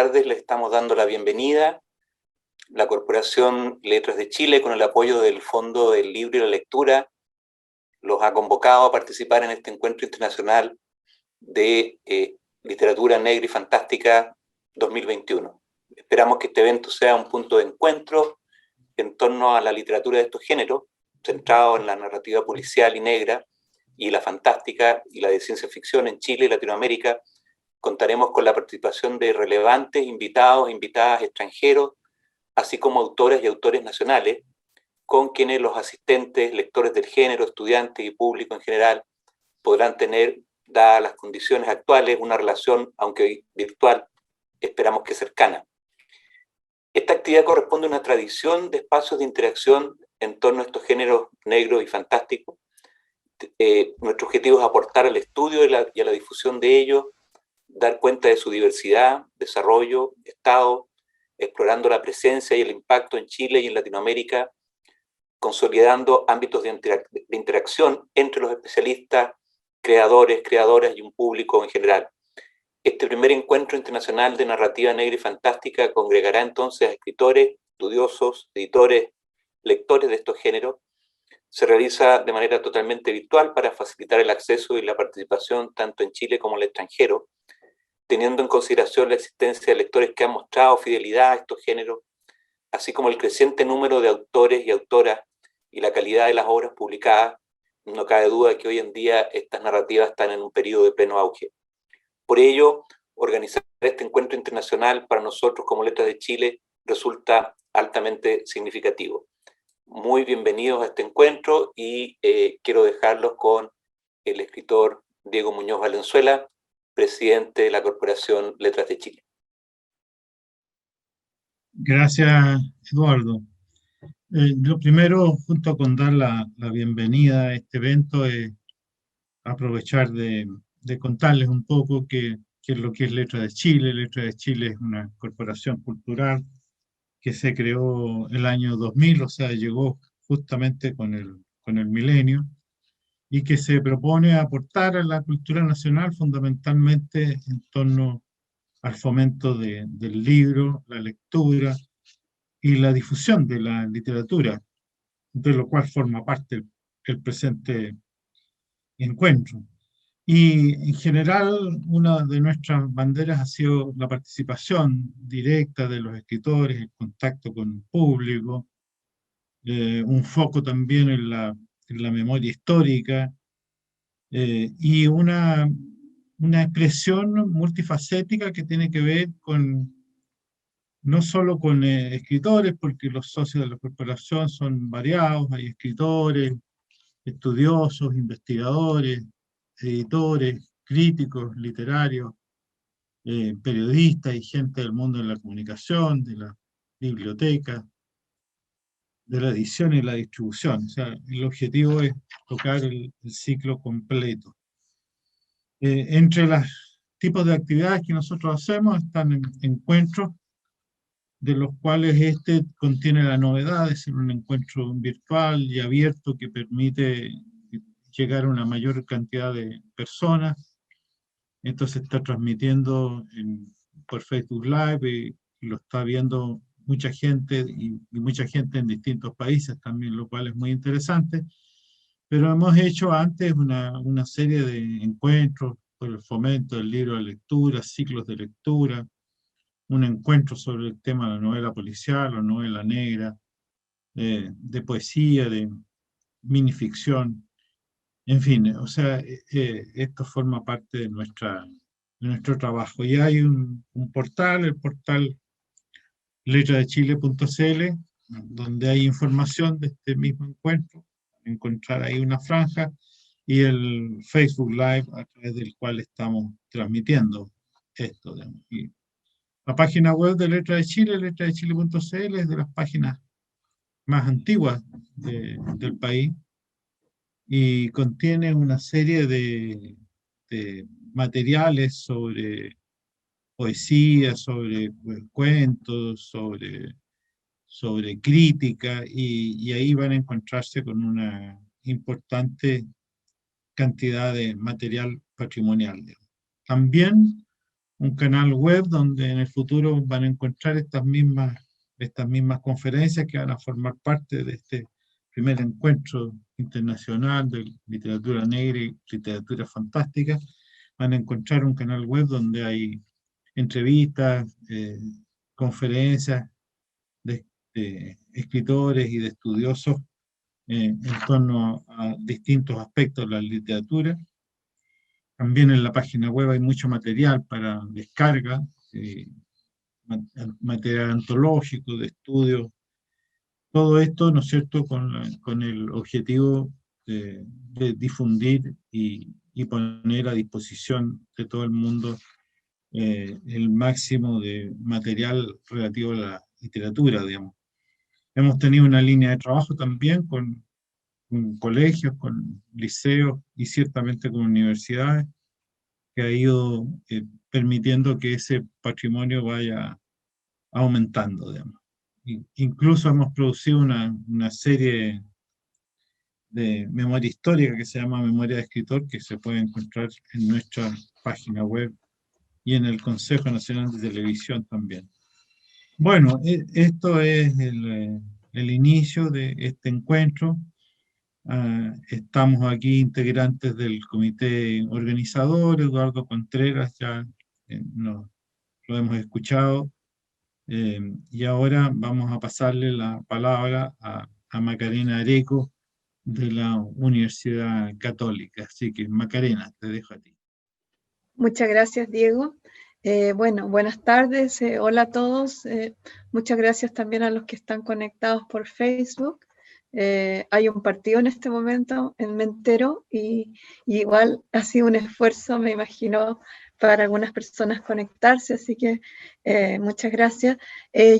tardes. Les estamos dando la bienvenida. La Corporación Letras de Chile, con el apoyo del Fondo del Libro y la Lectura, los ha convocado a participar en este encuentro internacional de literatura negra y fantástica 2021. Esperamos que este evento sea un punto de encuentro en torno a la literatura de estos géneros, centrado en la narrativa policial y negra, y la fantástica y la de ciencia ficción en Chile y Latinoamérica. Contaremos con la participación de relevantes invitados e invitadas extranjeros, así como autores y autores nacionales, con quienes los asistentes, lectores del género, estudiantes y público en general podrán tener, dadas las condiciones actuales, una relación, aunque hoy virtual, esperamos que cercana. Esta actividad corresponde a una tradición de espacios de interacción en torno a estos géneros negros y fantásticos. Nuestro objetivo es aportar al estudio y a la difusión de ellos, dar cuenta de su diversidad, desarrollo, estado, explorando la presencia y el impacto en Chile y en Latinoamérica, consolidando ámbitos de interacción entre los especialistas, creadores, creadoras y un público en general. Este primer encuentro internacional de narrativa negra y fantástica congregará entonces a escritores, estudiosos, editores, lectores de estos géneros. Se realiza de manera totalmente virtual para facilitar el acceso y la participación tanto en Chile como en el extranjero, teniendo en consideración la existencia de lectores que han mostrado fidelidad a estos géneros, así como el creciente número de autores y autoras y la calidad de las obras publicadas. No cabe duda que hoy en día estas narrativas están en un periodo de pleno auge. Por ello, organizar este encuentro internacional para nosotros como Letras de Chile resulta altamente significativo. Muy bienvenidos a este encuentro y quiero dejarlos con el escritor Diego Muñoz Valenzuela, presidente de la Corporación Letras de Chile. Gracias, Eduardo. Lo primero, junto con dar la bienvenida a este evento, es aprovechar de contarles un poco qué es lo que es Letras de Chile. Letras de Chile es una corporación cultural que se creó el año 2000, o sea, llegó justamente con el milenio, y que se propone aportar a la cultura nacional fundamentalmente en torno al fomento del libro, la lectura y la difusión de la literatura, de lo cual forma parte el presente encuentro. Y en general, una de nuestras banderas ha sido la participación directa de los escritores, el contacto con el público, un foco también en la memoria histórica, y una expresión multifacética que tiene que ver con no solo con escritores, porque los socios de la corporación son variados, hay escritores, estudiosos, investigadores, editores, críticos literarios, periodistas y gente del mundo de la comunicación, de la biblioteca, de la edición y la distribución. O sea, el objetivo es tocar el ciclo completo. Entre los tipos de actividades que nosotros hacemos están encuentros, de los cuales este contiene la novedad de ser un encuentro virtual y abierto que permite llegar a una mayor cantidad de personas. Esto se está transmitiendo por Facebook Live y lo está viendo mucha gente y mucha gente en distintos países también, lo cual es muy interesante. Pero hemos hecho antes una serie de encuentros por el fomento del libro de lectura, ciclos de lectura, un encuentro sobre el tema de la novela policial o novela negra, de poesía, de minificción, en fin, o sea, esto forma parte de nuestro trabajo. Y hay un portal, el portal letradechile.cl, donde hay información de este mismo encuentro, encontrar ahí una franja, y el Facebook Live a través del cual estamos transmitiendo esto. Y la página web de Letras de Chile, letradechile.cl, es de las páginas más antiguas del país y contiene una serie de materiales sobre poesía, sobre cuentos, sobre crítica, y ahí van a encontrarse con una importante cantidad de material patrimonial. También un canal web donde en el futuro van a encontrar estas mismas conferencias que van a formar parte de este primer encuentro internacional de literatura negra y literatura fantástica. Van a encontrar un canal web donde hay entrevistas, conferencias de escritores y de estudiosos en torno a distintos aspectos de la literatura. También en la página web hay mucho material para descarga, material antológico, de estudio. Todo esto, ¿no es cierto?, con el objetivo de difundir y poner a disposición de todo el mundo el máximo de material relativo a la literatura, digamos. Hemos tenido una línea de trabajo también con colegios, con liceos y ciertamente con universidades, que ha ido permitiendo que ese patrimonio vaya aumentando, digamos. Incluso hemos producido una serie de memoria histórica que se llama Memoria de Escritor, que se puede encontrar en nuestra página web y en el Consejo Nacional de Televisión también. Bueno, esto es el inicio de este encuentro. Estamos aquí integrantes del comité organizador, Eduardo Contreras, ya lo hemos escuchado, y ahora vamos a pasarle la palabra a Macarena Areco de la Universidad Católica. Así que Macarena, te dejo a ti. Muchas gracias, Diego. Bueno, buenas tardes, hola a todos. Muchas gracias también a los que están conectados por Facebook. Hay un partido en este momento, me entero, y igual ha sido un esfuerzo, me imagino, para algunas personas conectarse, así que muchas gracias.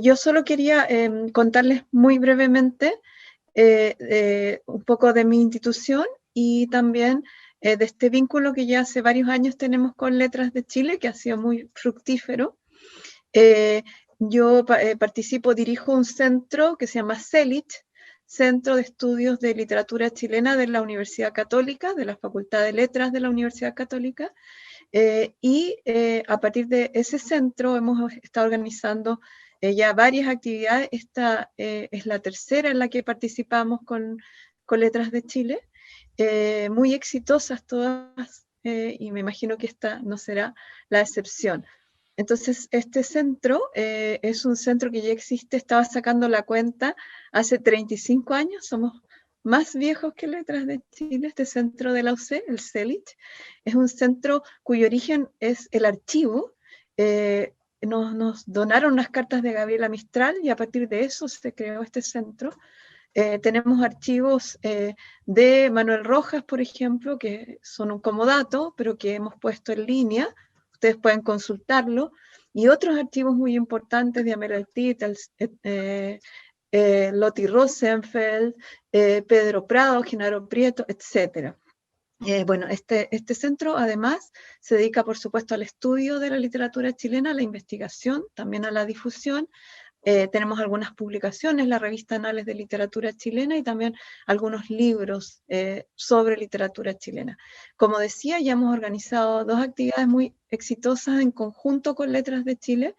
Yo solo quería contarles muy brevemente un poco de mi institución y también de este vínculo que ya hace varios años tenemos con Letras de Chile, que ha sido muy fructífero. Yo dirijo un centro que se llama CELIT, Centro de Estudios de Literatura Chilena de la Universidad Católica, de la Facultad de Letras de la Universidad Católica, y a partir de ese centro hemos estado organizando ya varias actividades. Esta es la tercera en la que participamos con Letras de Chile, muy exitosas todas, y me imagino que esta no será la excepción. Entonces, este centro es un centro que ya existe, estaba sacando la cuenta hace 35 años, somos más viejos que Letras de Chile. Este centro de la UC, el CELIT, es un centro cuyo origen es el archivo. Nos donaron unas cartas de Gabriela Mistral y a partir de eso se creó este centro. Tenemos archivos de Manuel Rojas, por ejemplo, que son un comodato, pero que hemos puesto en línea. Ustedes pueden consultarlo. Y otros archivos muy importantes de Amel Altitels, Lotti Rosenfeld, Pedro Prado, Genaro Prieto, etc. Bueno, este centro además se dedica, por supuesto, al estudio de la literatura chilena, a la investigación, también a la difusión. Tenemos algunas publicaciones, la revista Anales de Literatura Chilena y también algunos libros sobre literatura chilena. Como decía, ya hemos organizado 2 actividades muy exitosas en conjunto con Letras de Chile,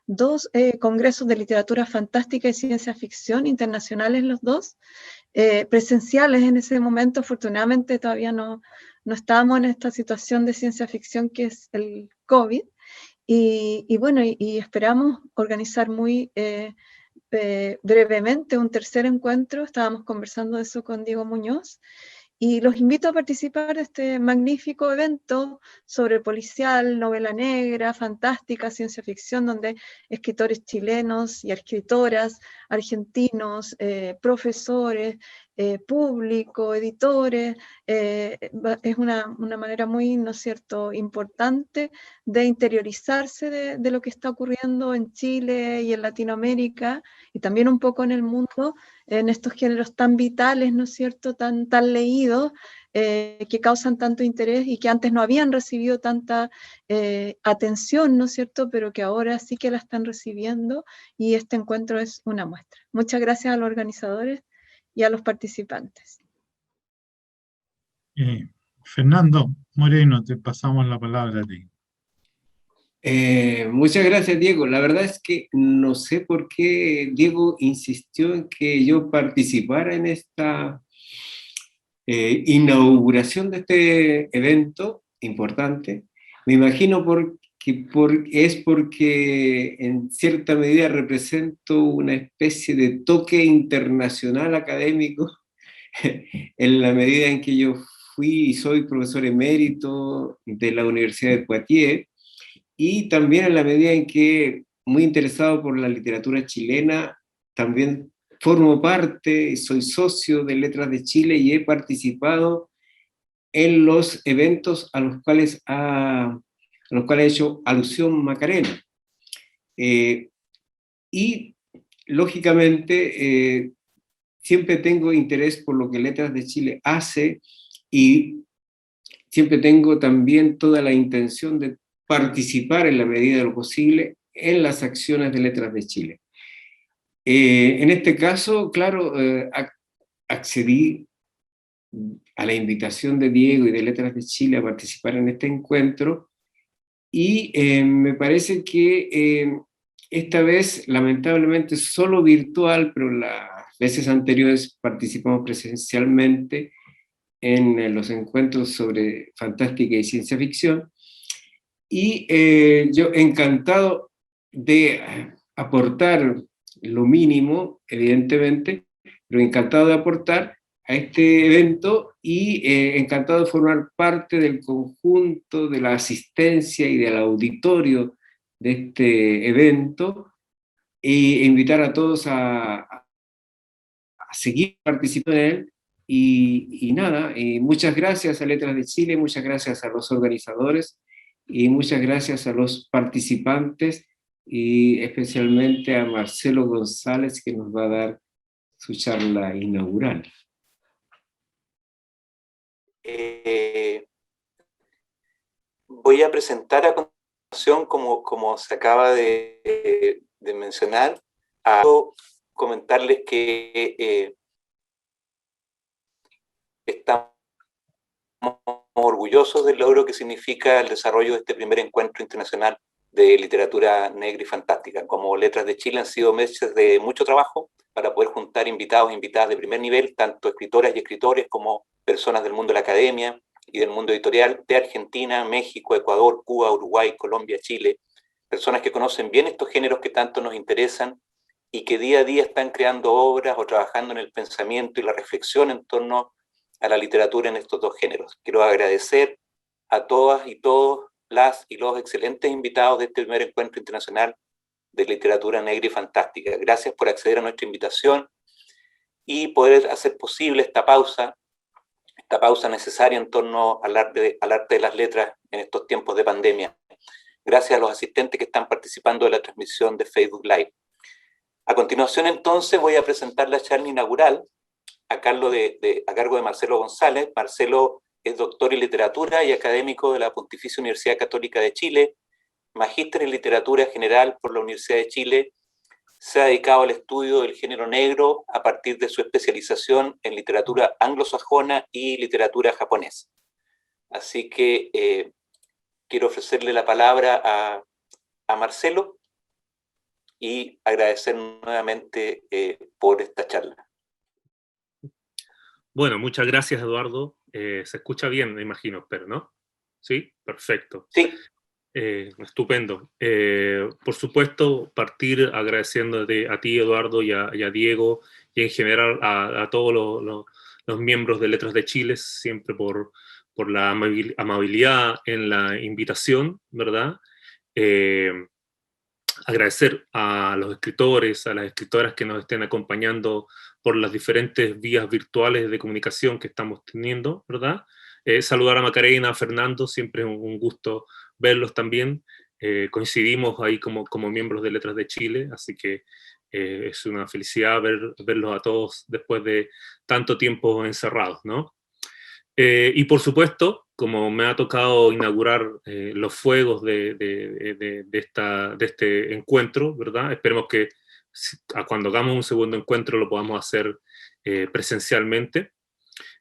2 congresos de literatura fantástica y ciencia ficción internacionales, los 2, presenciales en ese momento. Afortunadamente todavía no estábamos en esta situación de ciencia ficción que es el COVID. Y bueno, y esperamos organizar muy brevemente un tercer encuentro. Estábamos conversando de eso con Diego Muñoz, y los invito a participar de este magnífico evento sobre policial, novela negra, fantástica, ciencia ficción, donde escritores chilenos y escritoras argentinos, profesores, público, editores, es una manera muy, ¿no es cierto?, importante de interiorizarse de lo que está ocurriendo en Chile y en Latinoamérica, y también un poco en el mundo, en estos géneros tan vitales, ¿no es cierto?, tan leídos, que causan tanto interés y que antes no habían recibido tanta atención, ¿no es cierto?, pero que ahora sí que la están recibiendo, y este encuentro es una muestra. Muchas gracias a los organizadores y a los participantes. Fernando Moreno, te pasamos la palabra a ti. Muchas gracias, Diego. La verdad es que no sé por qué Diego insistió en que yo participara en esta inauguración de este evento importante. Me imagino es porque en cierta medida represento una especie de toque internacional académico en la medida en que yo fui y soy profesor emérito de la Universidad de Poitiers, y también en la medida en que, muy interesado por la literatura chilena, también formo parte, soy socio de Letras de Chile y he participado en los eventos a los cuales ha hecho alusión Macarena. Y, lógicamente, siempre tengo interés por lo que Letras de Chile hace, y siempre tengo también toda la intención de participar en la medida de lo posible en las acciones de Letras de Chile. En este caso, claro, accedí a la invitación de Diego y de Letras de Chile a participar en este encuentro, y me parece que esta vez, lamentablemente, solo virtual, pero las veces anteriores participamos presencialmente en los encuentros sobre fantástica y ciencia ficción, y yo encantado de aportar lo mínimo, evidentemente, pero encantado de aportar a este evento, y encantado de formar parte del conjunto de la asistencia y del auditorio de este evento, e invitar a todos a seguir participando en él. Y nada, muchas gracias a Letras de Chile, muchas gracias a los organizadores, y muchas gracias a los participantes, y especialmente a Marcelo González, que nos va a dar su charla inaugural. Voy a presentar a continuación, como se acaba de mencionar, a comentarles que estamos orgullosos del logro que significa el desarrollo de este primer encuentro internacional de literatura negra y fantástica. Como Letras de Chile han sido meses de mucho trabajo para poder juntar invitados e invitadas de primer nivel, tanto escritoras y escritores como personas del mundo de la academia y del mundo editorial de Argentina, México, Ecuador, Cuba, Uruguay, Colombia, Chile, personas que conocen bien estos géneros que tanto nos interesan y que día a día están creando obras o trabajando en el pensamiento y la reflexión en torno a la literatura en estos dos géneros. Quiero agradecer a todas y todos las y los excelentes invitados de este primer encuentro internacional de literatura negra y fantástica. Gracias por acceder a nuestra invitación y poder hacer posible esta pausa necesaria en torno al arte de las letras en estos tiempos de pandemia. Gracias a los asistentes que están participando de la transmisión de Facebook Live. A continuación, entonces, voy a presentar la charla inaugural a cargo de Marcelo González. Marcelo es doctor en literatura y académico de la Pontificia Universidad Católica de Chile, magíster en literatura general por la Universidad de Chile. Se ha dedicado al estudio del género negro a partir de su especialización en literatura anglosajona y literatura japonesa. Así que quiero ofrecerle la palabra a Marcelo y agradecer nuevamente por esta charla. Bueno, muchas gracias, Eduardo. Se escucha bien, me imagino, espero, ¿no? ¿Sí? Perfecto. Sí. Estupendo. Por supuesto, partir agradeciéndote a ti, Eduardo, y a Diego, y en general a todos los miembros de Letras de Chile, siempre por la amabilidad en la invitación, ¿verdad? Agradecer a los escritores, a las escritoras que nos estén acompañando por las diferentes vías virtuales de comunicación que estamos teniendo, ¿verdad? Saludar a Macarena, a Fernando, siempre es un gusto verlos también. Coincidimos ahí como miembros de Letras de Chile, así que es una felicidad verlos a todos después de tanto tiempo encerrados, ¿no? Y por supuesto, como me ha tocado inaugurar los fuegos de este encuentro, ¿verdad? Esperemos que cuando hagamos un segundo encuentro lo podamos hacer presencialmente.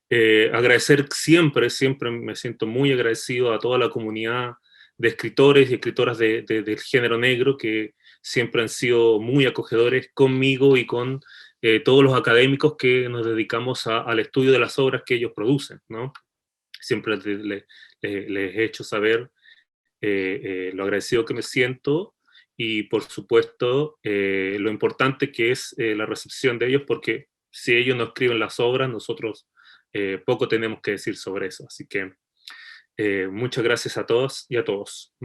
Agradecer siempre me siento muy agradecido a toda la comunidad escritores y escritoras del género negro que siempre han sido muy acogedores conmigo y con todos los académicos que nos dedicamos al estudio de las obras que ellos producen, ¿no? Siempre les he hecho saber lo agradecido que me siento y, por supuesto, lo importante que es la recepción de ellos, porque si ellos no escriben las obras, nosotros poco tenemos que decir sobre eso. Así que muchas gracias a todas y a todos.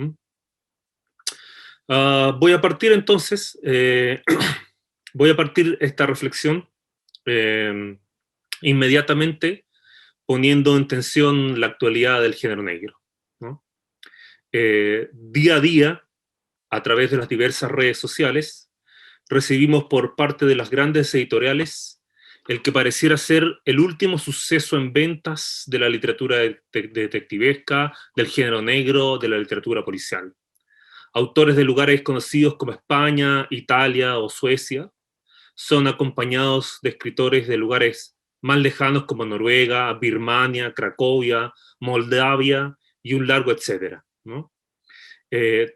Voy a partir entonces, voy a partir esta reflexión inmediatamente poniendo en tensión la actualidad del género negro, ¿no? Día a día, a través de las diversas redes sociales, recibimos por parte de las grandes editoriales el que pareciera ser el último suceso en ventas de la literatura detectivesca, del género negro, de la literatura policial. Autores de lugares conocidos como España, Italia o Suecia son acompañados de escritores de lugares más lejanos como Noruega, Birmania, Cracovia, Moldavia y un largo etcétera, ¿no?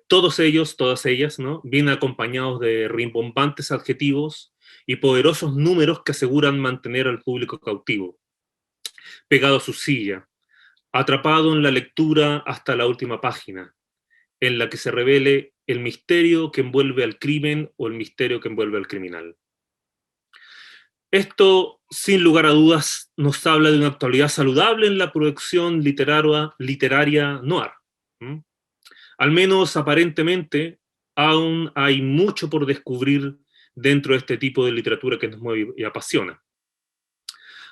Todos ellos, todas ellas, ¿no?, vienen acompañados de rimbombantes adjetivos y poderosos números que aseguran mantener al público cautivo, pegado a su silla, atrapado en la lectura hasta la última página, en la que se revele el misterio que envuelve al crimen o el misterio que envuelve al criminal. Esto, sin lugar a dudas, nos habla de una actualidad saludable en la producción literaria noir. Al menos aparentemente, aún hay mucho por descubrir dentro de este tipo de literatura que nos mueve y apasiona.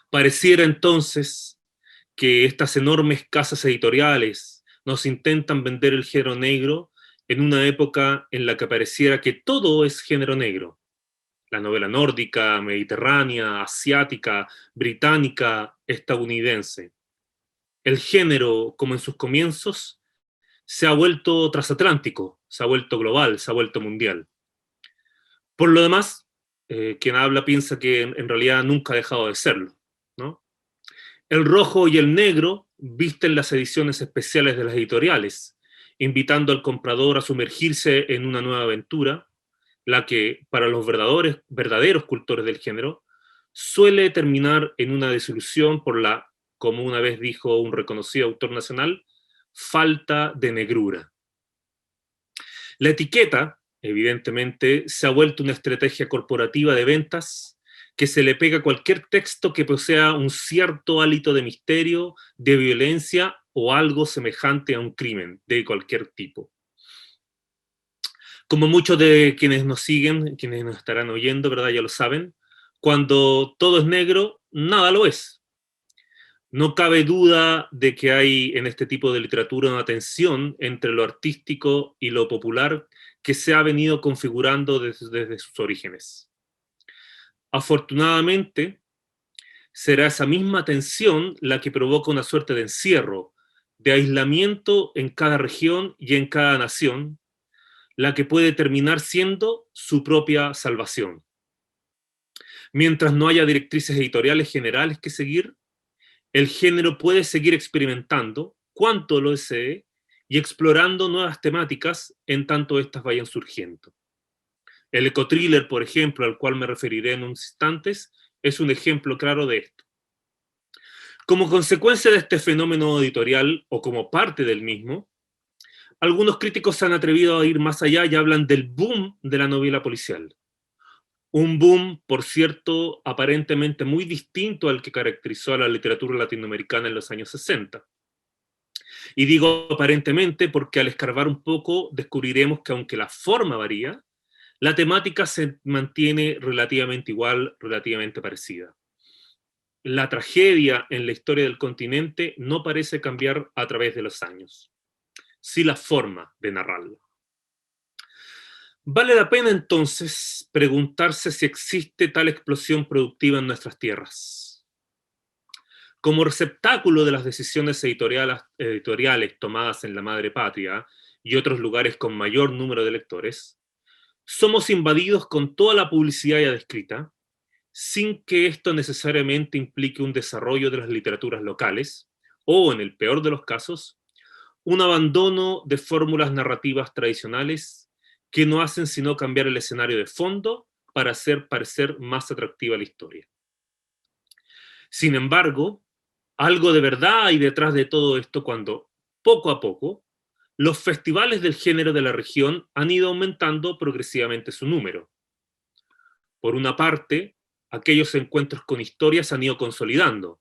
Pareciera entonces que estas enormes casas editoriales nos intentan vender el género negro en una época en la que pareciera que todo es género negro. La novela nórdica, mediterránea, asiática, británica, estadounidense. El género, como en sus comienzos, se ha vuelto transatlántico, se ha vuelto global, se ha vuelto mundial. Por lo demás, quien habla piensa que en realidad nunca ha dejado de serlo, ¿no? El rojo y el negro visten las ediciones especiales de las editoriales, invitando al comprador a sumergirse en una nueva aventura, la que, para los verdaderos cultores del género, suele terminar en una desilusión por la, como una vez dijo un reconocido autor nacional, falta de negrura. La etiqueta, evidentemente, se ha vuelto una estrategia corporativa de ventas que se le pega a cualquier texto que posea un cierto hálito de misterio, de violencia o algo semejante a un crimen de cualquier tipo. Como muchos de quienes nos siguen, quienes nos estarán oyendo, ¿verdad?, ya lo saben, cuando todo es negro, nada lo es. No cabe duda de que hay en este tipo de literatura una tensión entre lo artístico y lo popular que se ha venido configurando desde sus orígenes. Afortunadamente, será esa misma tensión la que provoca una suerte de encierro, de aislamiento en cada región y en cada nación, la que puede terminar siendo su propia salvación. Mientras no haya directrices editoriales generales que seguir, el género puede seguir experimentando, cuanto lo desee, y explorando nuevas temáticas en tanto éstas vayan surgiendo. El ecotriller, por ejemplo, al cual me referiré en unos instantes, es un ejemplo claro de esto. Como consecuencia de este fenómeno editorial, o como parte del mismo, algunos críticos se han atrevido a ir más allá y hablan del boom de la novela policial. Un boom, por cierto, aparentemente muy distinto al que caracterizó a la literatura latinoamericana en los años 60. Y digo aparentemente porque al escarbar un poco descubriremos que aunque la forma varía, la temática se mantiene relativamente igual, relativamente parecida. La tragedia en la historia del continente no parece cambiar a través de los años, sí la forma de narrarlo. Vale la pena entonces preguntarse si existe tal explosión productiva en nuestras tierras. Como receptáculo de las decisiones editoriales tomadas en la madre patria y otros lugares con mayor número de lectores, somos invadidos con toda la publicidad ya descrita, sin que esto necesariamente implique un desarrollo de las literaturas locales, o en el peor de los casos, un abandono de fórmulas narrativas tradicionales que no hacen sino cambiar el escenario de fondo para hacer parecer más atractiva la historia. Sin embargo, algo de verdad hay detrás de todo esto cuando, poco a poco, los festivales del género de la región han ido aumentando progresivamente su número. Por una parte, aquellos encuentros con historias han ido consolidando.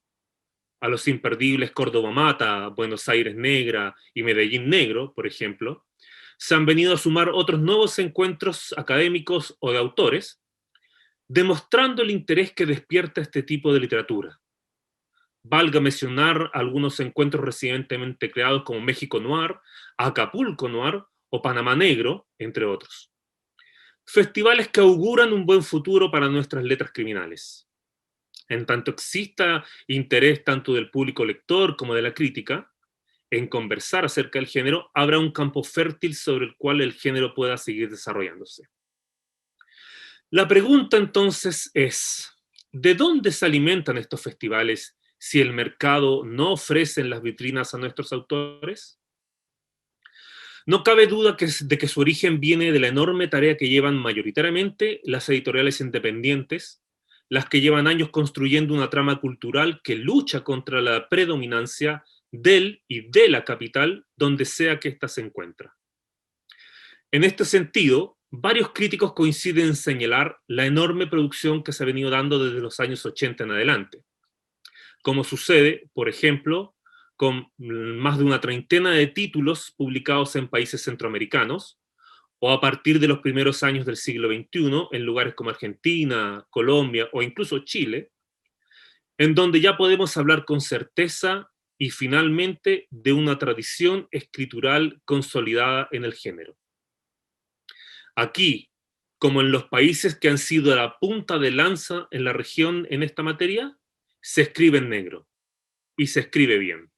A los imperdibles Córdoba Mata, Buenos Aires Negra y Medellín Negro, por ejemplo, se han venido a sumar otros nuevos encuentros académicos o de autores, demostrando el interés que despierta este tipo de literatura. Valga mencionar algunos encuentros recientemente creados como México Noir, Acapulco Noir o Panamá Negro, entre otros. Festivales que auguran un buen futuro para nuestras letras criminales. En tanto exista interés tanto del público lector como de la crítica en conversar acerca del género, habrá un campo fértil sobre el cual el género pueda seguir desarrollándose. La pregunta entonces es, ¿de dónde se alimentan estos festivales si el mercado no ofrece en las vitrinas a nuestros autores? No cabe duda de que su origen viene de la enorme tarea que llevan mayoritariamente las editoriales independientes, las que llevan años construyendo una trama cultural que lucha contra la predominancia del y de la capital donde sea que ésta se encuentra. En este sentido, varios críticos coinciden en señalar la enorme producción que se ha venido dando desde los años 80 en adelante, como sucede, por ejemplo, con más de una treintena de títulos publicados en países centroamericanos, o a partir de los primeros años del siglo XXI, en lugares como Argentina, Colombia o incluso Chile, en donde ya podemos hablar con certeza y finalmente de una tradición escritural consolidada en el género. Aquí, como en los países que han sido la punta de lanza en la región en esta materia, se escribe en negro, y se escribe bien.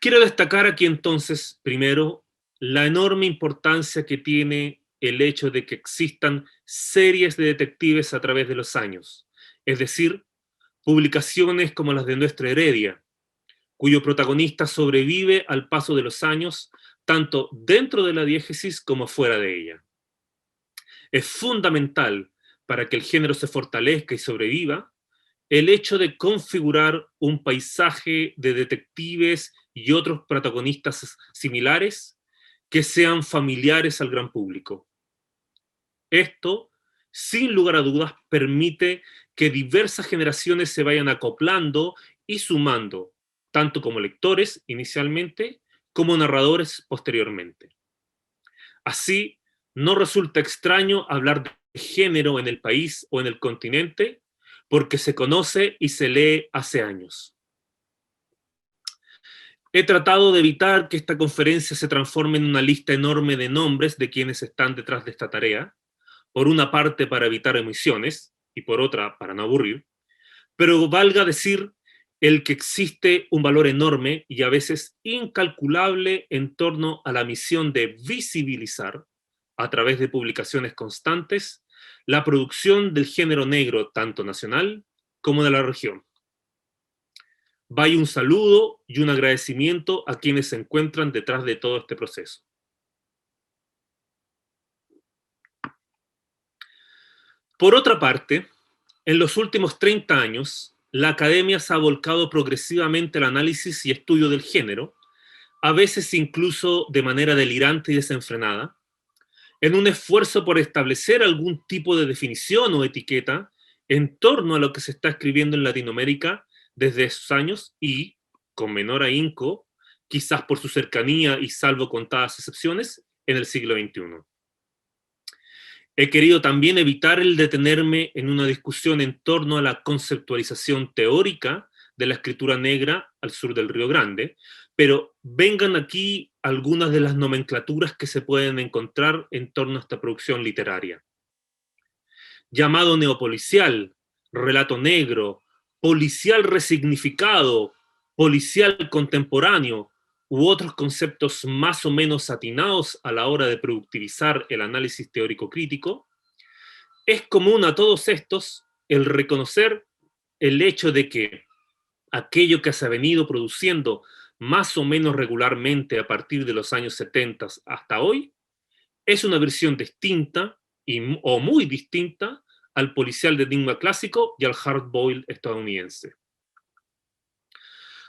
Quiero destacar aquí entonces, primero, la enorme importancia que tiene el hecho de que existan series de detectives a través de los años, es decir, publicaciones como las de Nuestra Heredia, cuyo protagonista sobrevive al paso de los años, tanto dentro de la diégesis como fuera de ella. Es fundamental para que el género se fortalezca y sobreviva el hecho de configurar un paisaje de detectives y otros protagonistas similares que sean familiares al gran público. Esto, sin lugar a dudas, permite que diversas generaciones se vayan acoplando y sumando, tanto como lectores inicialmente, como narradores posteriormente. Así, no resulta extraño hablar de género en el país o en el continente, porque se conoce y se lee hace años. He tratado de evitar que esta conferencia se transforme en una lista enorme de nombres de quienes están detrás de esta tarea, por una parte para evitar omisiones y por otra para no aburrir, pero valga decir el que existe un valor enorme y a veces incalculable en torno a la misión de visibilizar, a través de publicaciones constantes, la producción del género negro tanto nacional como de la región. Vaya un saludo y un agradecimiento a quienes se encuentran detrás de todo este proceso. Por otra parte, en los últimos 30 años, la academia se ha volcado progresivamente al análisis y estudio del género, a veces incluso de manera delirante y desenfrenada, en un esfuerzo por establecer algún tipo de definición o etiqueta en torno a lo que se está escribiendo en Latinoamérica desde esos años y, con menor ahínco, quizás por su cercanía y salvo contadas excepciones, en el siglo XXI. He querido también evitar el detenerme en una discusión en torno a la conceptualización teórica de la escritura negra al sur del Río Grande, pero vengan aquí algunas de las nomenclaturas que se pueden encontrar en torno a esta producción literaria. Llamado neopolicial, relato negro, policial resignificado, policial contemporáneo, u otros conceptos más o menos atinados a la hora de productivizar el análisis teórico crítico, es común a todos estos el reconocer el hecho de que aquello que se ha venido produciendo más o menos regularmente a partir de los años 70 hasta hoy, es una versión distinta o muy distinta al policial de enigma clásico y al hard-boiled estadounidense.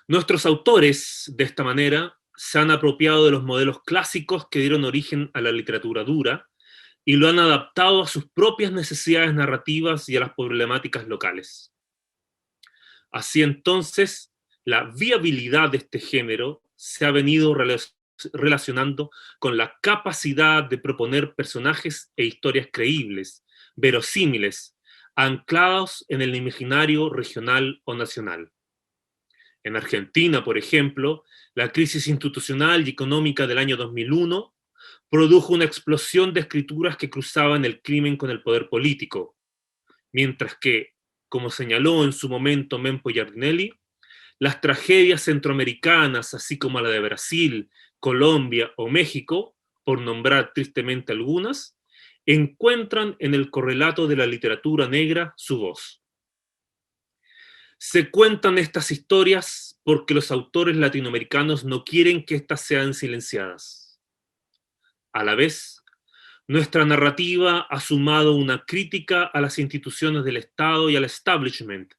Nuestros autores, de esta manera, se han apropiado de los modelos clásicos que dieron origen a la literatura dura y lo han adaptado a sus propias necesidades narrativas y a las problemáticas locales. Así entonces, la viabilidad de este género se ha venido relacionando con la capacidad de proponer personajes e historias creíbles, verosímiles, anclados en el imaginario regional o nacional. En Argentina, por ejemplo, la crisis institucional y económica del año 2001 produjo una explosión de escrituras que cruzaban el crimen con el poder político, mientras que, como señaló en su momento Mempo Giardinelli, las tragedias centroamericanas, así como la de Brasil, Colombia o México, por nombrar tristemente algunas, encuentran en el correlato de la literatura negra su voz. Se cuentan estas historias porque los autores latinoamericanos no quieren que éstas sean silenciadas. A la vez, nuestra narrativa ha sumado una crítica a las instituciones del Estado y al establishment,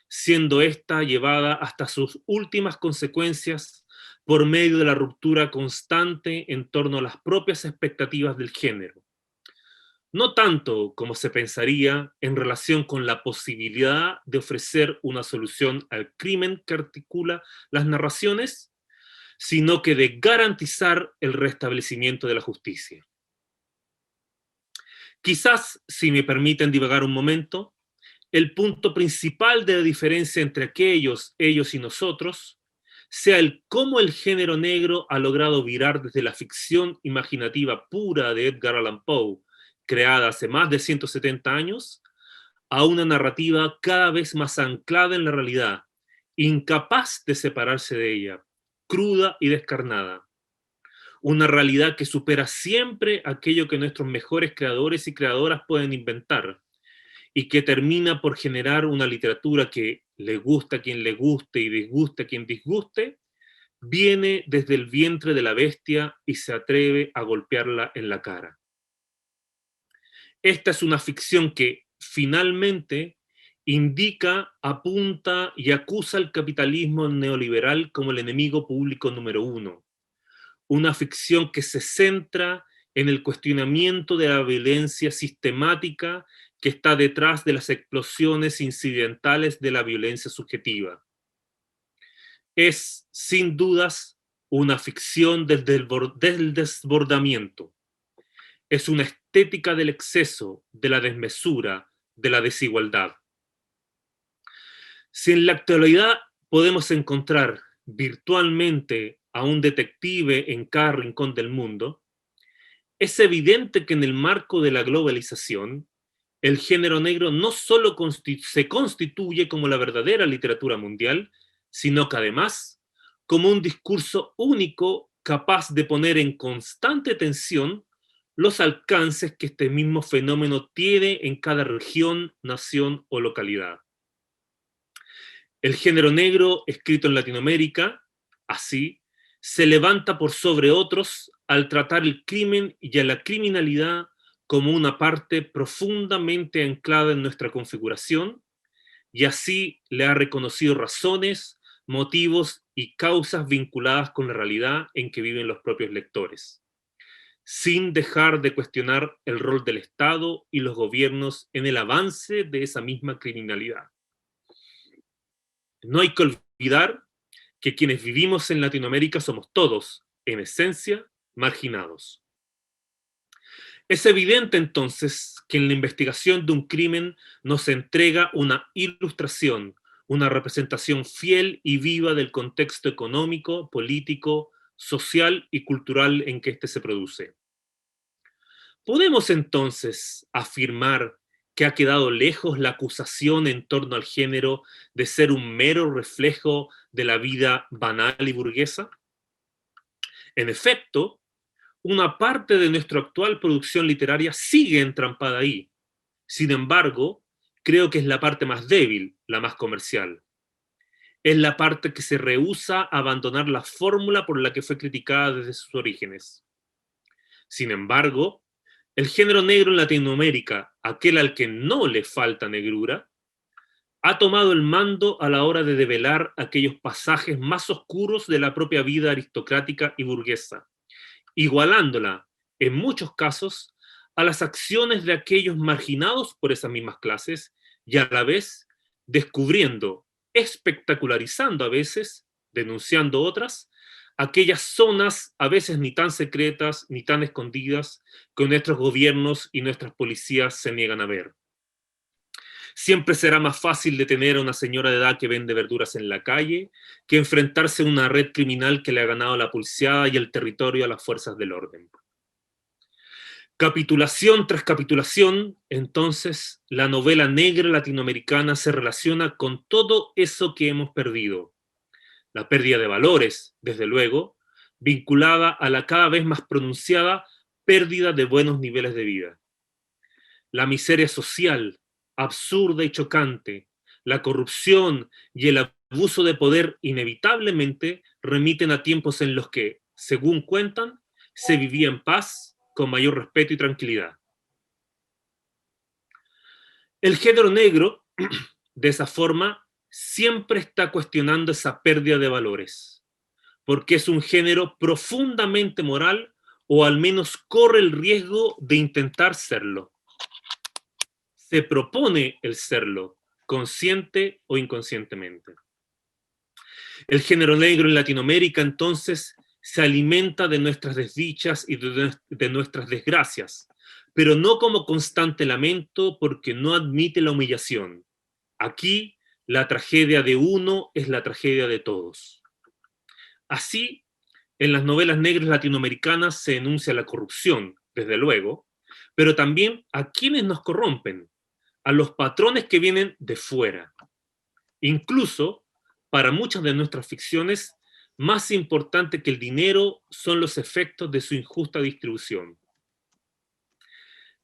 siendo esta llevada hasta sus últimas consecuencias por medio de la ruptura constante en torno a las propias expectativas del género. No tanto como se pensaría en relación con la posibilidad de ofrecer una solución al crimen que articula las narraciones, sino que de garantizar el restablecimiento de la justicia. Quizás, si me permiten divagar un momento, el punto principal de la diferencia entre aquellos, ellos y nosotros, sea el cómo el género negro ha logrado virar desde la ficción imaginativa pura de Edgar Allan Poe, creada hace más de 170 años, a una narrativa cada vez más anclada en la realidad, incapaz de separarse de ella, cruda y descarnada. Una realidad que supera siempre aquello que nuestros mejores creadores y creadoras pueden inventar, y que termina por generar una literatura que le gusta a quien le guste y disguste a quien disguste, viene desde el vientre de la bestia y se atreve a golpearla en la cara. Esta es una ficción que, finalmente, indica, apunta y acusa al capitalismo neoliberal como el enemigo público número uno. Una ficción que se centra en el cuestionamiento de la violencia sistemática que está detrás de las explosiones incidentales de la violencia subjetiva. Es, sin dudas, una ficción del desbordamiento. Es una estética del exceso, de la desmesura, de la desigualdad. Si en la actualidad podemos encontrar virtualmente a un detective en cada rincón del mundo, es evidente que en el marco de la globalización, el género negro no solo se constituye como la verdadera literatura mundial, sino que además como un discurso único capaz de poner en constante tensión los alcances que este mismo fenómeno tiene en cada región, nación o localidad. El género negro, escrito en Latinoamérica, así, se levanta por sobre otros al tratar el crimen y a la criminalidad como una parte profundamente anclada en nuestra configuración, y así le ha reconocido razones, motivos y causas vinculadas con la realidad en que viven los propios lectores, sin dejar de cuestionar el rol del Estado y los gobiernos en el avance de esa misma criminalidad. No hay que olvidar que quienes vivimos en Latinoamérica somos todos, en esencia, marginados. Es evidente entonces que en la investigación de un crimen nos entrega una ilustración, una representación fiel y viva del contexto económico, político, social y cultural en que éste se produce. ¿Podemos entonces afirmar que ha quedado lejos la acusación en torno al género de ser un mero reflejo de la vida banal y burguesa? En efecto, una parte de nuestra actual producción literaria sigue entrampada ahí. Sin embargo, creo que es la parte más débil, la más comercial. es la parte que se rehúsa a abandonar la fórmula por la que fue criticada desde sus orígenes. Sin embargo, el género negro en Latinoamérica, aquel al que no le falta negrura, ha tomado el mando a la hora de develar aquellos pasajes más oscuros de la propia vida aristocrática y burguesa, igualándola, en muchos casos, a las acciones de aquellos marginados por esas mismas clases y a la vez descubriendo, espectacularizando a veces, denunciando otras, aquellas zonas a veces ni tan secretas ni tan escondidas que nuestros gobiernos y nuestras policías se niegan a ver. Siempre será más fácil detener a una señora de edad que vende verduras en la calle que enfrentarse a una red criminal que le ha ganado la pulseada y el territorio a las fuerzas del orden. Capitulación tras capitulación, entonces, la novela negra latinoamericana se relaciona con todo eso que hemos perdido. La pérdida de valores, desde luego, vinculada a la cada vez más pronunciada pérdida de buenos niveles de vida. La miseria social, absurda y chocante, la corrupción y el abuso de poder inevitablemente remiten a tiempos en los que, según cuentan, se vivía en paz, con mayor respeto y tranquilidad. El género negro, de esa forma, siempre está cuestionando esa pérdida de valores, porque es un género profundamente moral, o al menos corre el riesgo de intentar serlo. Se propone el serlo, consciente o inconscientemente. El género negro en Latinoamérica, entonces, se alimenta de nuestras desdichas y de nuestras desgracias, pero no como constante lamento, porque no admite la humillación. Aquí, la tragedia de uno es la tragedia de todos. Así, en las novelas negras latinoamericanas se enuncia la corrupción, desde luego, pero también a quienes nos corrompen, a los patrones que vienen de fuera. Incluso, para muchas de nuestras ficciones, más importante que el dinero son los efectos de su injusta distribución.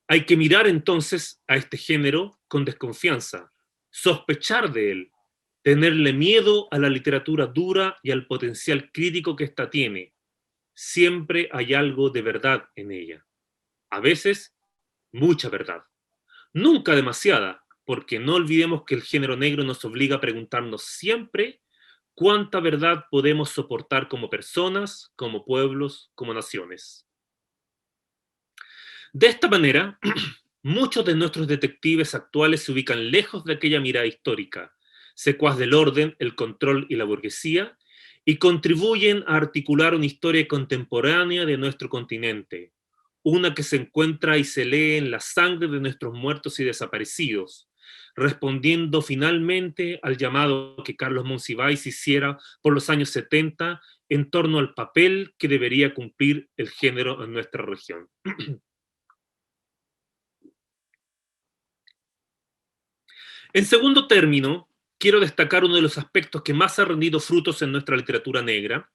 Hay que mirar entonces a este género con desconfianza, sospechar de él, tenerle miedo a la literatura dura y al potencial crítico que ésta tiene. Siempre hay algo de verdad en ella. A veces, mucha verdad. Nunca demasiada, porque no olvidemos que el género negro nos obliga a preguntarnos siempre cuánta verdad podemos soportar como personas, como pueblos, como naciones. De esta manera, muchos de nuestros detectives actuales se ubican lejos de aquella mirada histórica, secuaz del orden, el control y la burguesía, y contribuyen a articular una historia contemporánea de nuestro continente, una que se encuentra y se lee en la sangre de nuestros muertos y desaparecidos, respondiendo finalmente al llamado que Carlos Monsiváis hiciera por los años 70 en torno al papel que debería cumplir el género en nuestra región. En segundo término, quiero destacar uno de los aspectos que más ha rendido frutos en nuestra literatura negra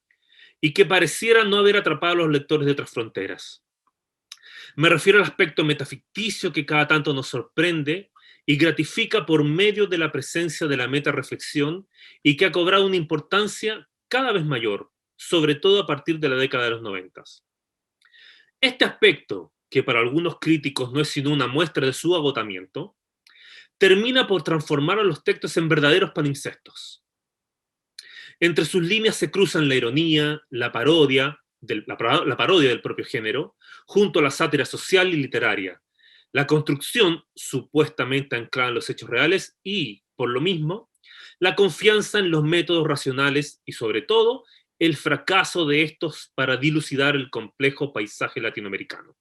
y que pareciera no haber atrapado a los lectores de otras fronteras. Me refiero al aspecto metaficticio que cada tanto nos sorprende y gratifica por medio de la presencia de la metarreflexión y que ha cobrado una importancia cada vez mayor, sobre todo a partir de la década de los 90. Este aspecto, que para algunos críticos no es sino una muestra de su agotamiento, termina por transformar a los textos en verdaderos palimpsestos. Entre sus líneas se cruzan la ironía, la parodia del propio género, junto a la sátira social y literaria, la construcción supuestamente anclada en los hechos reales y, por lo mismo, la confianza en los métodos racionales y, sobre todo, el fracaso de estos para dilucidar el complejo paisaje latinoamericano.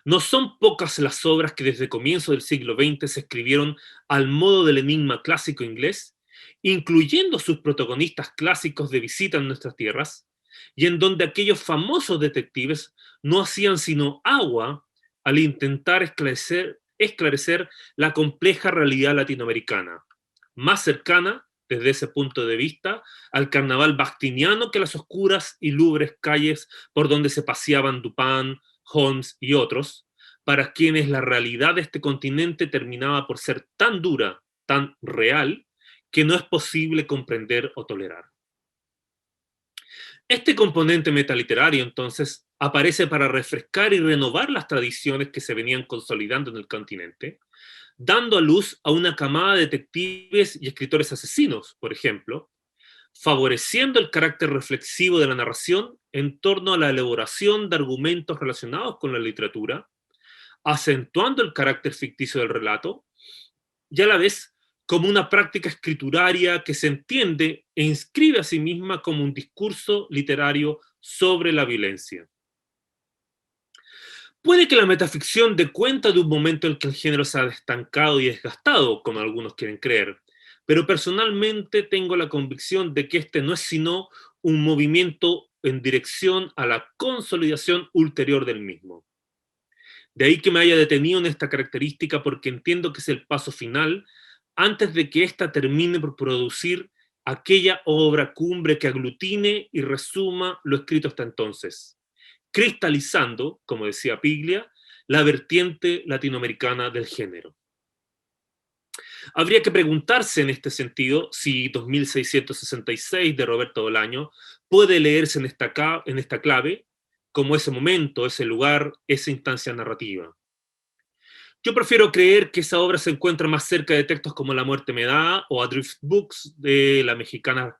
No son pocas las obras que desde comienzo del siglo XX se escribieron al modo del enigma clásico inglés, incluyendo sus protagonistas clásicos de visita en nuestras tierras, y en donde aquellos famosos detectives no hacían sino agua al intentar esclarecer la compleja realidad latinoamericana, más cercana, desde ese punto de vista, al carnaval bastiniano que las oscuras y lúgubres calles por donde se paseaban Dupin, Holmes y otros, para quienes la realidad de este continente terminaba por ser tan dura, tan real, que no es posible comprender o tolerar. Este componente metaliterario, entonces, aparece para refrescar y renovar las tradiciones que se venían consolidando en el continente, dando a luz a una camada de detectives y escritores asesinos, por ejemplo, favoreciendo el carácter reflexivo de la narración en torno a la elaboración de argumentos relacionados con la literatura, acentuando el carácter ficticio del relato, y a la vez como una práctica escrituraria que se entiende e inscribe a sí misma como un discurso literario sobre la violencia. Puede que la metaficción dé cuenta de un momento en el que el género se ha estancado y desgastado, como algunos quieren creer, pero personalmente tengo la convicción de que este no es sino un movimiento en dirección a la consolidación ulterior del mismo. De ahí que me haya detenido en esta característica, porque entiendo que es el paso final antes de que ésta termine por producir aquella obra cumbre que aglutine y resuma lo escrito hasta entonces, cristalizando, como decía Piglia, la vertiente latinoamericana del género. Habría que preguntarse en este sentido si 2666 de Roberto Bolaño puede leerse en esta clave como ese momento, ese lugar, esa instancia narrativa. Yo prefiero creer que esa obra se encuentra más cerca de textos como La muerte me da o Adrift Books de la mexicana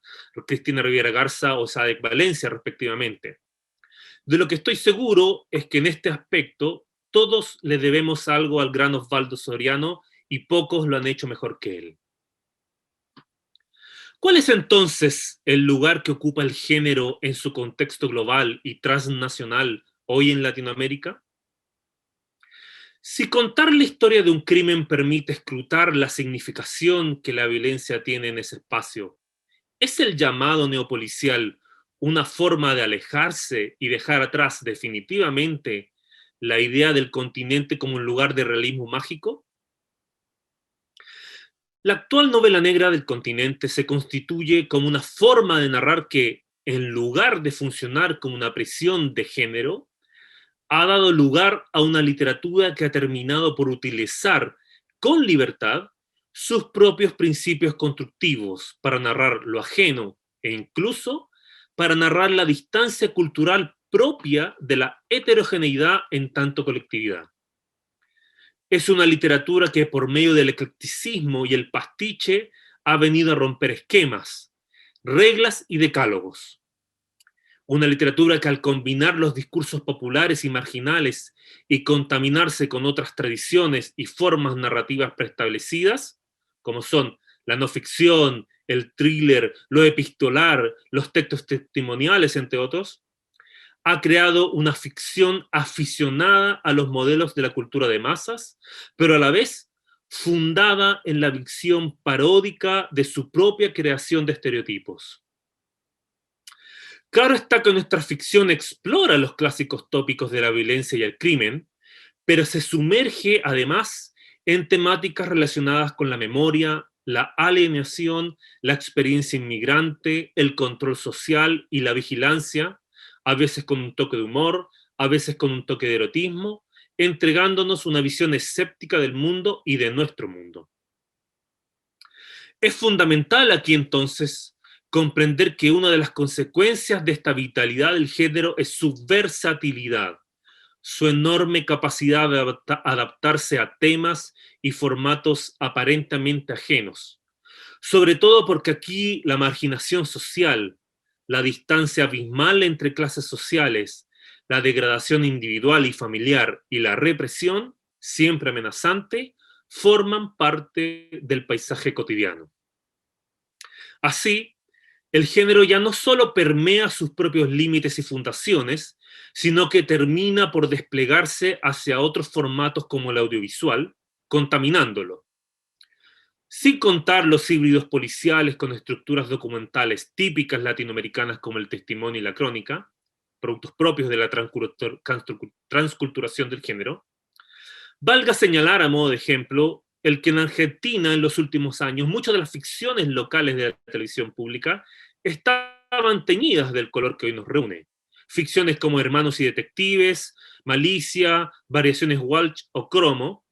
Cristina Rivera Garza o Sadek Valencia, respectivamente. De lo que estoy seguro es que en este aspecto todos le debemos algo al gran Osvaldo Soriano y pocos lo han hecho mejor que él. ¿Cuál es entonces el lugar que ocupa el género en su contexto global y transnacional hoy en Latinoamérica? Si contar la historia de un crimen permite escrutar la significación que la violencia tiene en ese espacio, ¿es el llamado neopolicial una forma de alejarse y dejar atrás definitivamente la idea del continente como un lugar de realismo mágico? La actual novela negra del continente se constituye como una forma de narrar que, en lugar de funcionar como una prisión de género, ha dado lugar a una literatura que ha terminado por utilizar con libertad sus propios principios constructivos para narrar lo ajeno e incluso para narrar la distancia cultural propia de la heterogeneidad en tanto colectividad. Es una literatura que por medio del eclecticismo y el pastiche ha venido a romper esquemas, reglas y decálogos. Una literatura que al combinar los discursos populares y marginales y contaminarse con otras tradiciones y formas narrativas preestablecidas, como son la no ficción, el thriller, lo epistolar, los textos testimoniales, entre otros, ha creado una ficción aficionada a los modelos de la cultura de masas, pero a la vez fundada en la visión paródica de su propia creación de estereotipos. Claro está que nuestra ficción explora los clásicos tópicos de la violencia y el crimen, pero se sumerge además en temáticas relacionadas con la memoria, la alienación, la experiencia inmigrante, el control social y la vigilancia, a veces con un toque de humor, a veces con un toque de erotismo, entregándonos una visión escéptica del mundo y de nuestro mundo. Es fundamental aquí entonces comprender que una de las consecuencias de esta vitalidad del género es su versatilidad, su enorme capacidad de adaptarse a temas y formatos aparentemente ajenos. Sobre todo porque aquí la marginación social, la distancia abismal entre clases sociales, la degradación individual y familiar y la represión, siempre amenazante, forman parte del paisaje cotidiano. Así, el género ya no solo permea sus propios límites y fundaciones, sino que termina por desplegarse hacia otros formatos como el audiovisual, contaminándolo. Sin contar los híbridos policiales con estructuras documentales típicas latinoamericanas como el testimonio y la crónica, productos propios de la transculturación del género, valga señalar a modo de ejemplo el que en Argentina en los últimos años muchas de las ficciones locales de la televisión pública estaban teñidas del color que hoy nos reúne. Ficciones como Hermanos y Detectives, Malicia, Variaciones Walsh o Cromo,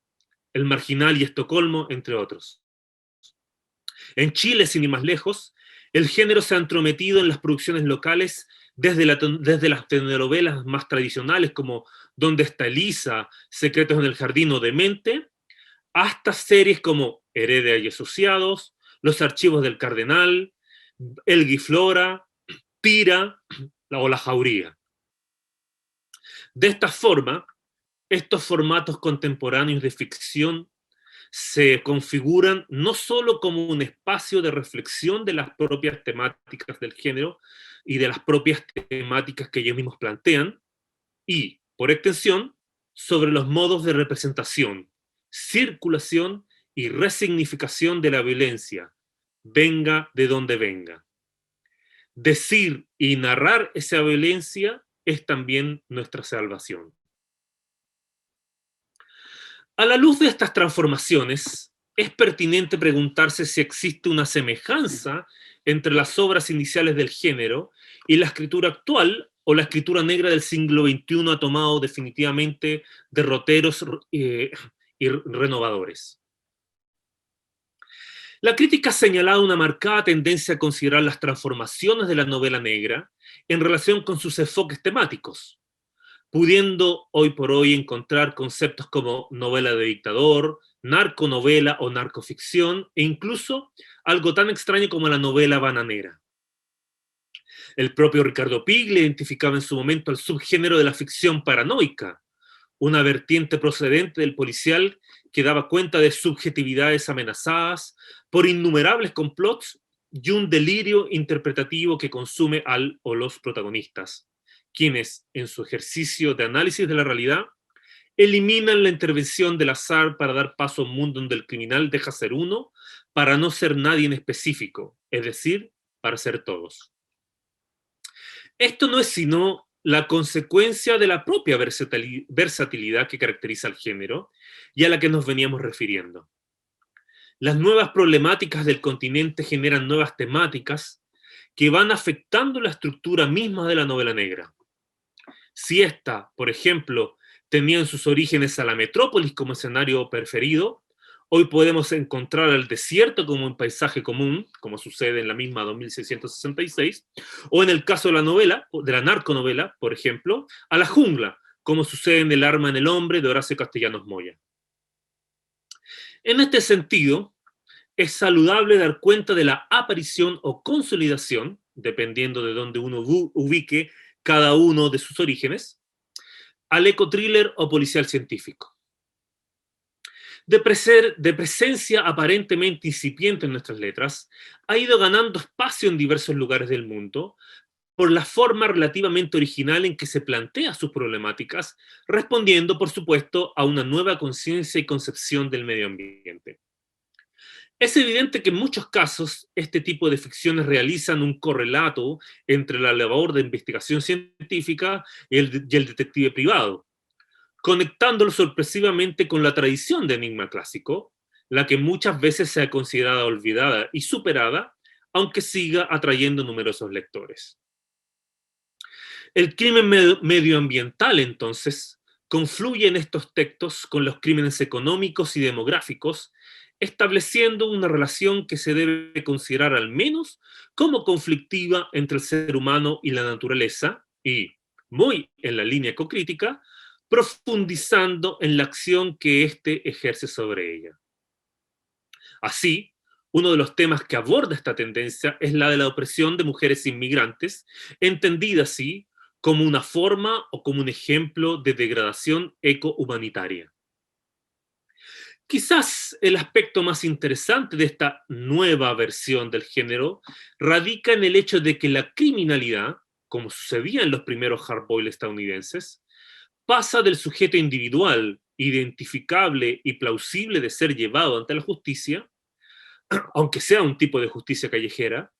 El Marginal y Estocolmo, entre otros. En Chile, sin ir más lejos, el género se ha entrometido en las producciones locales desde las telenovelas más tradicionales como ¿Dónde está Elisa?, Secretos en el Jardín o Demente, hasta series como Heredia y Asociados, Los Archivos del Cardenal, El Guiflora, Pira o La Jauría. De esta forma, estos formatos contemporáneos de ficción se configuran no solo como un espacio de reflexión de las propias temáticas del género y de las propias temáticas que ellos mismos plantean, y, por extensión, sobre los modos de representación, circulación y resignificación de la violencia, venga de donde venga. Decir y narrar esa violencia es también nuestra salvación. A la luz de estas transformaciones, es pertinente preguntarse si existe una semejanza entre las obras iniciales del género y la escritura actual, o la escritura negra del siglo XXI ha tomado definitivamente derroteros y renovadores. La crítica ha señalado una marcada tendencia a considerar las transformaciones de la novela negra en relación con sus enfoques temáticos, pudiendo hoy por hoy encontrar conceptos como novela de dictador, narconovela o narcoficción, e incluso algo tan extraño como la novela bananera. El propio Ricardo Piglia identificaba en su momento el subgénero de la ficción paranoica, una vertiente procedente del policial que daba cuenta de subjetividades amenazadas por innumerables complots y un delirio interpretativo que consume al o los protagonistas, quienes, en su ejercicio de análisis de la realidad, eliminan la intervención del azar para dar paso a un mundo donde el criminal deja ser uno para no ser nadie en específico, es decir, para ser todos. Esto no es sino la consecuencia de la propia versatilidad que caracteriza al género y a la que nos veníamos refiriendo. Las nuevas problemáticas del continente generan nuevas temáticas que van afectando la estructura misma de la novela negra. Si esta, por ejemplo, tenía en sus orígenes a la metrópolis como escenario preferido, hoy podemos encontrar al desierto como un paisaje común, como sucede en la misma 2666, o en el caso de la novela, de la narconovela, por ejemplo, a la jungla, como sucede en El arma en el hombre de Horacio Castellanos Moya. En este sentido, es saludable dar cuenta de la aparición o consolidación, dependiendo de dónde uno ubique cada uno de sus orígenes, al ecotriller o policial científico. De presencia aparentemente incipiente en nuestras letras, ha ido ganando espacio en diversos lugares del mundo por la forma relativamente original en que se plantea sus problemáticas, respondiendo, por supuesto, a una nueva conciencia y concepción del medio ambiente. Es evidente que en muchos casos este tipo de ficciones realizan un correlato entre la labor de investigación científica y el detective privado, conectándolo sorpresivamente con la tradición de enigma clásico, la que muchas veces se ha considerado olvidada y superada, aunque siga atrayendo numerosos lectores. El crimen medioambiental, entonces, confluye en estos textos con los crímenes económicos y demográficos, estableciendo una relación que se debe considerar al menos como conflictiva entre el ser humano y la naturaleza, y, muy en la línea ecocrítica, profundizando en la acción que éste ejerce sobre ella. Así, uno de los temas que aborda esta tendencia es la de la opresión de mujeres inmigrantes, entendida así como una forma o como un ejemplo de degradación ecohumanitaria. Quizás el aspecto más interesante de esta nueva versión del género radica en el hecho de que la criminalidad, como sucedía en los primeros hardboiled estadounidenses, pasa del sujeto individual, identificable y plausible de ser llevado ante la justicia, aunque sea un tipo de justicia callejera,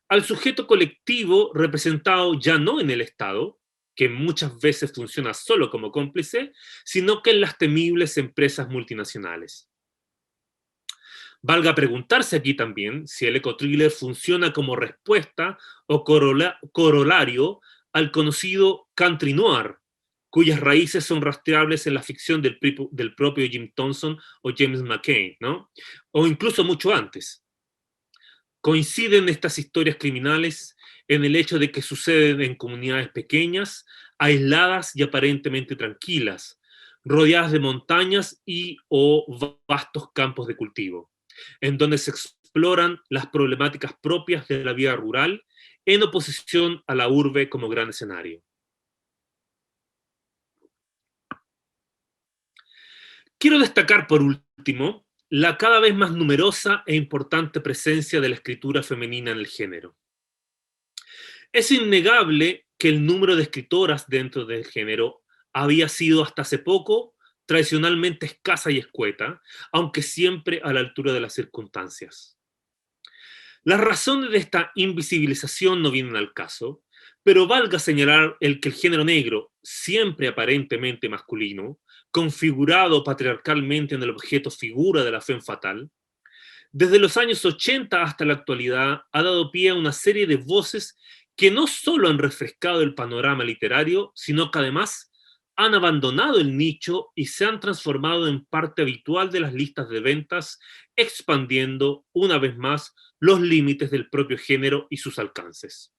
al sujeto colectivo representado ya no en el Estado, que muchas veces funciona solo como cómplice, sino que en las temibles empresas multinacionales. Valga preguntarse aquí también si el ecotriller funciona como respuesta o corolario al conocido country noir, cuyas raíces son rastreables en la ficción del propio Jim Thompson o James McCain, ¿no? O incluso mucho antes. Coinciden estas historias criminales en el hecho de que suceden en comunidades pequeñas, aisladas y aparentemente tranquilas, rodeadas de montañas y o vastos campos de cultivo, en donde se exploran las problemáticas propias de la vida rural en oposición a la urbe como gran escenario. Quiero destacar por último la cada vez más numerosa e importante presencia de la escritura femenina en el género. Es innegable que el número de escritoras dentro del género había sido hasta hace poco tradicionalmente escasa y escueta, aunque siempre a la altura de las circunstancias. Las razones de esta invisibilización no vienen al caso, pero valga señalar que el género negro, siempre aparentemente masculino, configurado patriarcalmente en el objeto figura de la femme fatale, desde los años 80 hasta la actualidad ha dado pie a una serie de voces que no solo han refrescado el panorama literario, sino que además han abandonado el nicho y se han transformado en parte habitual de las listas de ventas, expandiendo una vez más los límites del propio género y sus alcances.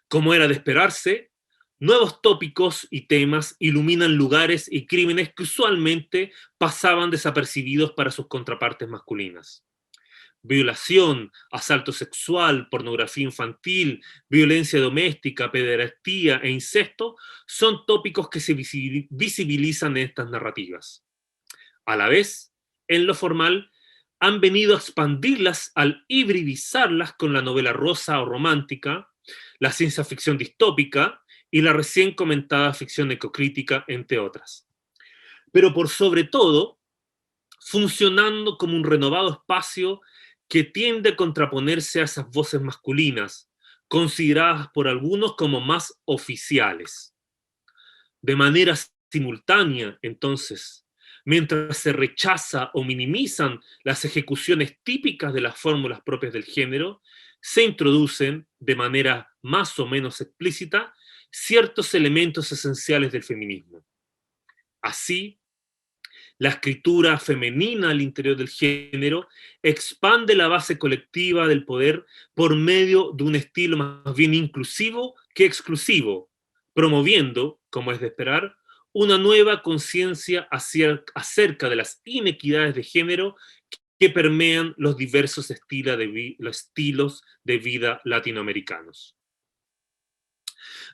Como era de esperarse, nuevos tópicos y temas iluminan lugares y crímenes que usualmente pasaban desapercibidos para sus contrapartes masculinas. Violación, asalto sexual, pornografía infantil, violencia doméstica, pederastía e incesto son tópicos que se visibilizan en estas narrativas. A la vez, en lo formal, han venido a expandirlas al hibridizarlas con la novela rosa o romántica, la ciencia ficción distópica y la recién comentada ficción ecocrítica, entre otras. Pero por sobre todo, funcionando como un renovado espacio que tiende a contraponerse a esas voces masculinas, consideradas por algunos como más oficiales. De manera simultánea, entonces, mientras se rechaza o minimizan las ejecuciones típicas de las fórmulas propias del género, se introducen, de manera más o menos explícita, ciertos elementos esenciales del feminismo. Así, la escritura femenina al interior del género expande la base colectiva del poder por medio de un estilo más bien inclusivo que exclusivo, promoviendo, como es de esperar, una nueva conciencia acerca de las inequidades de género que permean los diversos estilos de vida latinoamericanos.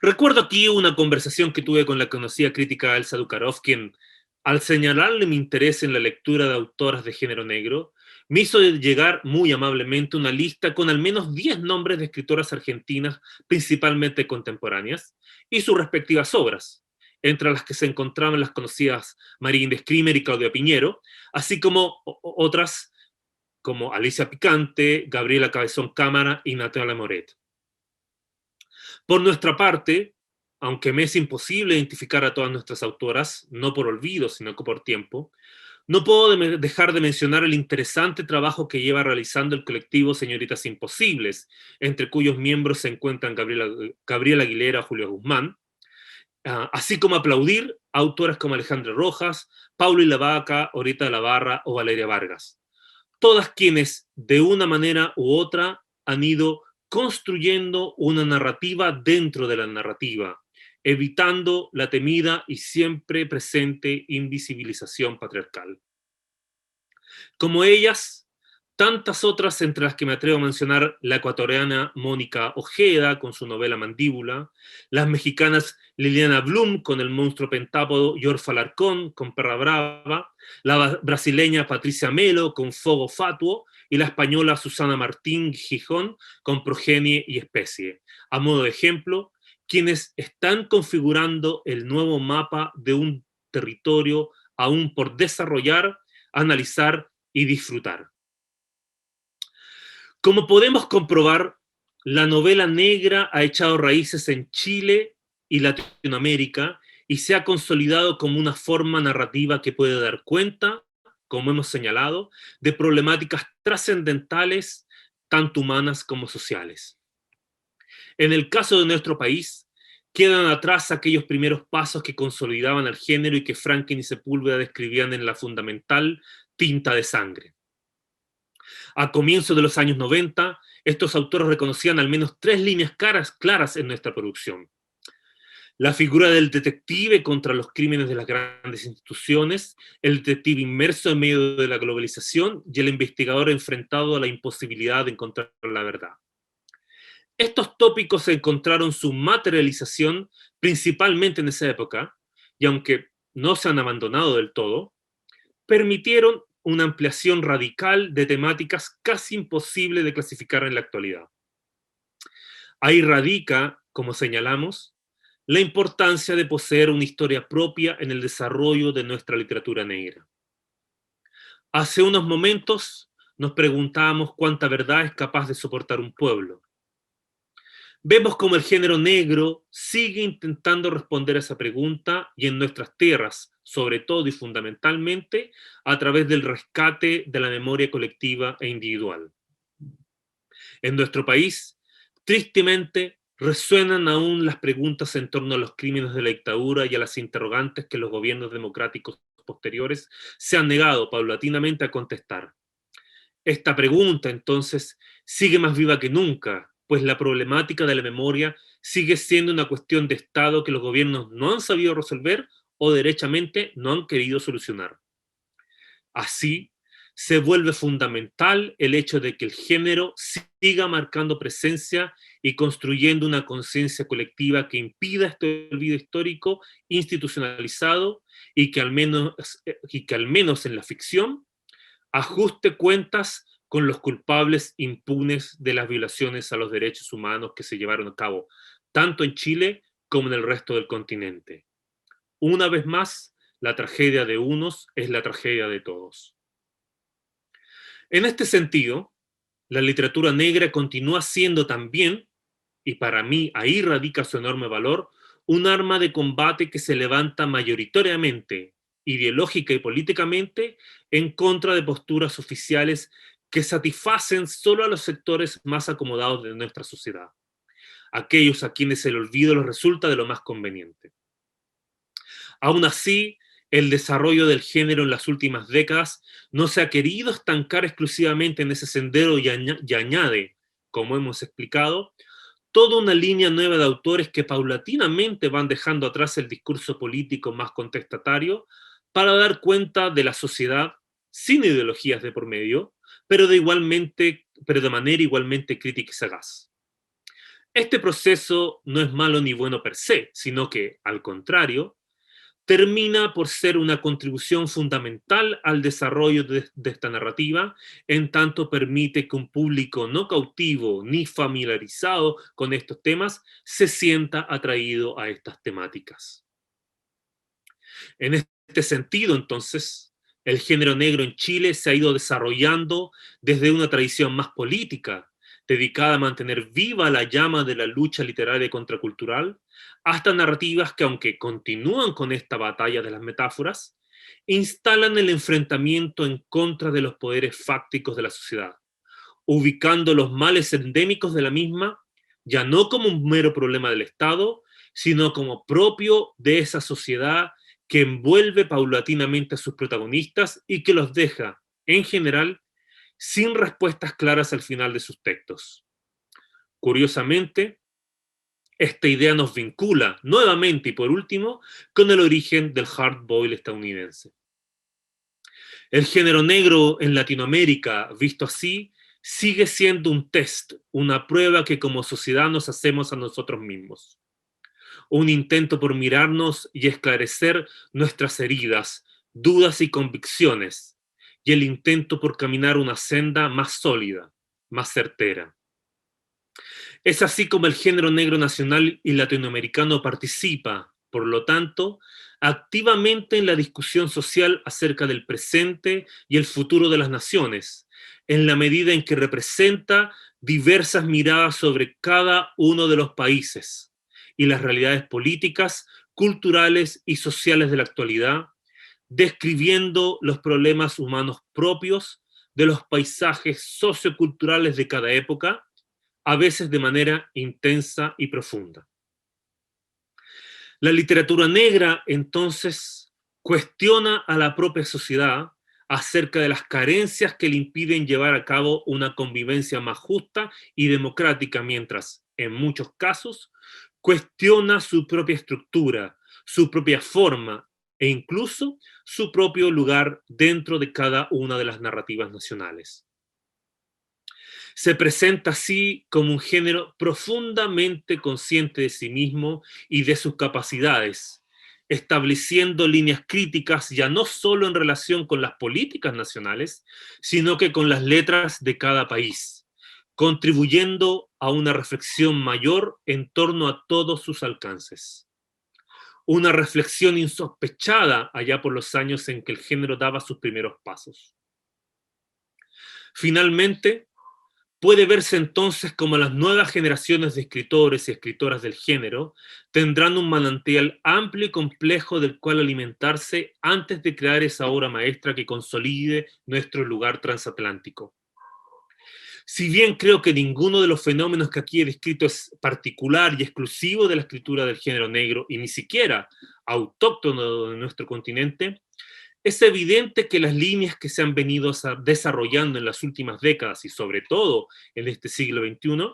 Recuerdo aquí una conversación que tuve con la conocida crítica Elsa Dukarov, quien, al señalarle mi interés en la lectura de autoras de género negro, me hizo llegar muy amablemente una lista con al menos 10 nombres de escritoras argentinas, principalmente contemporáneas, y sus respectivas obras, entre las que se encontraban las conocidas María Inés Krimer y Claudia Piñero, así como otras como Alicia Picante, Gabriela Cabezón Cámara y Natalia Moret. Por nuestra parte, aunque me es imposible identificar a todas nuestras autoras, no por olvido, sino que por tiempo, no puedo dejar de mencionar el interesante trabajo que lleva realizando el colectivo Señoritas Imposibles, entre cuyos miembros se encuentran Gabriela Aguilera, Julio Guzmán, así como aplaudir a autoras como Alejandra Rojas, Paula Ilavaca, Orita de la Barra o Valeria Vargas. Todas quienes, de una manera u otra, han ido construyendo una narrativa dentro de la narrativa, evitando la temida y siempre presente invisibilización patriarcal. Como ellas, tantas otras entre las que me atrevo a mencionar la ecuatoriana Mónica Ojeda con su novela Mandíbula, las mexicanas Liliana Blum con El monstruo pentápodo y Orfa Alarcón con Perra Brava, la brasileña Patricia Melo con Fogo Fatuo y la española Susana Martín Gijón con Progenie y Especie. A modo de ejemplo, quienes están configurando el nuevo mapa de un territorio aún por desarrollar, analizar y disfrutar. Como podemos comprobar, la novela negra ha echado raíces en Chile y Latinoamérica y se ha consolidado como una forma narrativa que puede dar cuenta, como hemos señalado, de problemáticas trascendentales, tanto humanas como sociales. En el caso de nuestro país, quedan atrás aquellos primeros pasos que consolidaban al género y que Franklin y Sepúlveda describían en la fundamental Tinta de Sangre. A comienzos de los años 90, estos autores reconocían al menos 3 líneas claras en nuestra producción. La figura del detective contra los crímenes de las grandes instituciones, el detective inmerso en medio de la globalización y el investigador enfrentado a la imposibilidad de encontrar la verdad. Estos tópicos encontraron su materialización principalmente en esa época, y aunque no se han abandonado del todo, permitieron una ampliación radical de temáticas casi imposible de clasificar en la actualidad. Ahí radica, como señalamos, la importancia de poseer una historia propia en el desarrollo de nuestra literatura negra. Hace unos momentos nos preguntábamos cuánta verdad es capaz de soportar un pueblo. Vemos cómo el género negro sigue intentando responder a esa pregunta y en nuestras tierras, sobre todo y fundamentalmente, a través del rescate de la memoria colectiva e individual. En nuestro país, tristemente, resuenan aún las preguntas en torno a los crímenes de la dictadura y a las interrogantes que los gobiernos democráticos posteriores se han negado paulatinamente a contestar. Esta pregunta, entonces, sigue más viva que nunca, pues la problemática de la memoria sigue siendo una cuestión de Estado que los gobiernos no han sabido resolver o derechamente no han querido solucionar. Así, se vuelve fundamental el hecho de que el género siga marcando presencia y construyendo una conciencia colectiva que impida este olvido histórico institucionalizado y que al menos en la ficción ajuste cuentas con los culpables impunes de las violaciones a los derechos humanos que se llevaron a cabo, tanto en Chile como en el resto del continente. Una vez más, la tragedia de unos es la tragedia de todos. En este sentido, la literatura negra continúa siendo también, y para mí ahí radica su enorme valor, un arma de combate que se levanta mayoritariamente, ideológica y políticamente, en contra de posturas oficiales que satisfacen solo a los sectores más acomodados de nuestra sociedad, aquellos a quienes el olvido les resulta de lo más conveniente. Aún así, el desarrollo del género en las últimas décadas no se ha querido estancar exclusivamente en ese sendero y añade, como hemos explicado, toda una línea nueva de autores que paulatinamente van dejando atrás el discurso político más contestatario para dar cuenta de la sociedad sin ideologías de por medio, pero de manera igualmente crítica y sagaz. Este proceso no es malo ni bueno per se, sino que, al contrario, termina por ser una contribución fundamental al desarrollo de esta narrativa, en tanto permite que un público no cautivo ni familiarizado con estos temas se sienta atraído a estas temáticas. En este sentido, entonces, el género negro en Chile se ha ido desarrollando desde una tradición más política, dedicada a mantener viva la llama de la lucha literaria y contracultural, hasta narrativas que, aunque continúan con esta batalla de las metáforas, instalan el enfrentamiento en contra de los poderes fácticos de la sociedad, ubicando los males endémicos de la misma ya no como un mero problema del Estado, sino como propio de esa sociedad que envuelve paulatinamente a sus protagonistas y que los deja, en general, sin respuestas claras al final de sus textos. Curiosamente, esta idea nos vincula nuevamente y por último con el origen del hard boil estadounidense. El género negro en Latinoamérica, visto así, sigue siendo un test, una prueba que como sociedad nos hacemos a nosotros mismos. Un intento por mirarnos y esclarecer nuestras heridas, dudas y convicciones, y el intento por caminar una senda más sólida, más certera. Es así como el género negro nacional y latinoamericano participa, por lo tanto, activamente en la discusión social acerca del presente y el futuro de las naciones, en la medida en que representa diversas miradas sobre cada uno de los países y las realidades políticas, culturales y sociales de la actualidad, describiendo los problemas humanos propios de los paisajes socioculturales de cada época, a veces de manera intensa y profunda. La literatura negra, entonces, cuestiona a la propia sociedad acerca de las carencias que le impiden llevar a cabo una convivencia más justa y democrática, mientras, en muchos casos, cuestiona su propia estructura, su propia forma e incluso su propio lugar dentro de cada una de las narrativas nacionales. Se presenta así como un género profundamente consciente de sí mismo y de sus capacidades, estableciendo líneas críticas ya no solo en relación con las políticas nacionales, sino que con las letras de cada país, contribuyendo a una reflexión mayor en torno a todos sus alcances. Una reflexión insospechada allá por los años en que el género daba sus primeros pasos. Finalmente, puede verse entonces como las nuevas generaciones de escritores y escritoras del género tendrán un manantial amplio y complejo del cual alimentarse antes de crear esa obra maestra que consolide nuestro lugar transatlántico. Si bien creo que ninguno de los fenómenos que aquí he descrito es particular y exclusivo de la escritura del género negro y ni siquiera autóctono de nuestro continente, es evidente que las líneas que se han venido desarrollando en las últimas décadas y sobre todo en este siglo XXI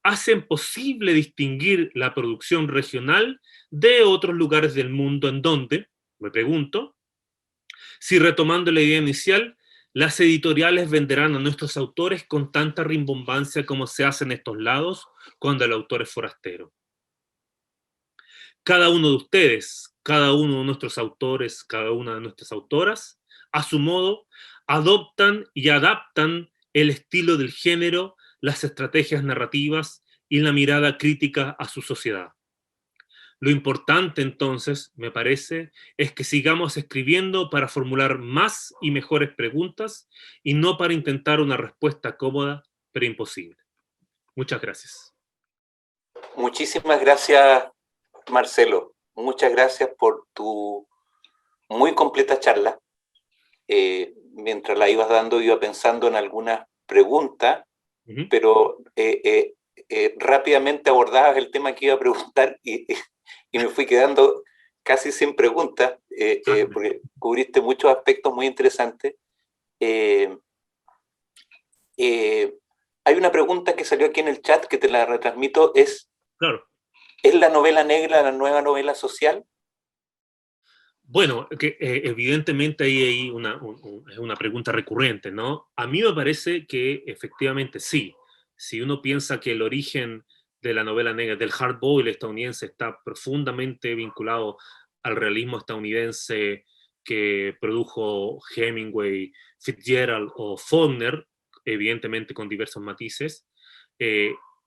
hacen posible distinguir la producción regional de otros lugares del mundo en donde, me pregunto, si retomando la idea inicial, las editoriales venderán a nuestros autores con tanta rimbombancia como se hace en estos lados cuando el autor es forastero. Cada uno de ustedes, cada uno de nuestros autores, cada una de nuestras autoras, a su modo, adoptan y adaptan el estilo del género, las estrategias narrativas y la mirada crítica a su sociedad. Lo importante, entonces, me parece, es que sigamos escribiendo para formular más y mejores preguntas y no para intentar una respuesta cómoda, pero imposible. Muchas gracias. Muchísimas gracias, Marcelo. Muchas gracias por tu muy completa charla. Mientras la ibas dando, iba pensando en algunas preguntas, pero rápidamente abordabas el tema que iba a preguntar y me fui quedando casi sin preguntas, porque cubriste muchos aspectos muy interesantes. Hay una pregunta que salió aquí en el chat que te la retransmito, Claro. ¿Es la novela negra la nueva novela social? Bueno, que evidentemente ahí hay una pregunta recurrente, ¿no? A mí me parece que efectivamente sí. Si uno piensa que el origen de la novela negra, del hardboiled estadounidense, está profundamente vinculado al realismo estadounidense que produjo Hemingway, Fitzgerald o Faulkner, evidentemente con diversos matices,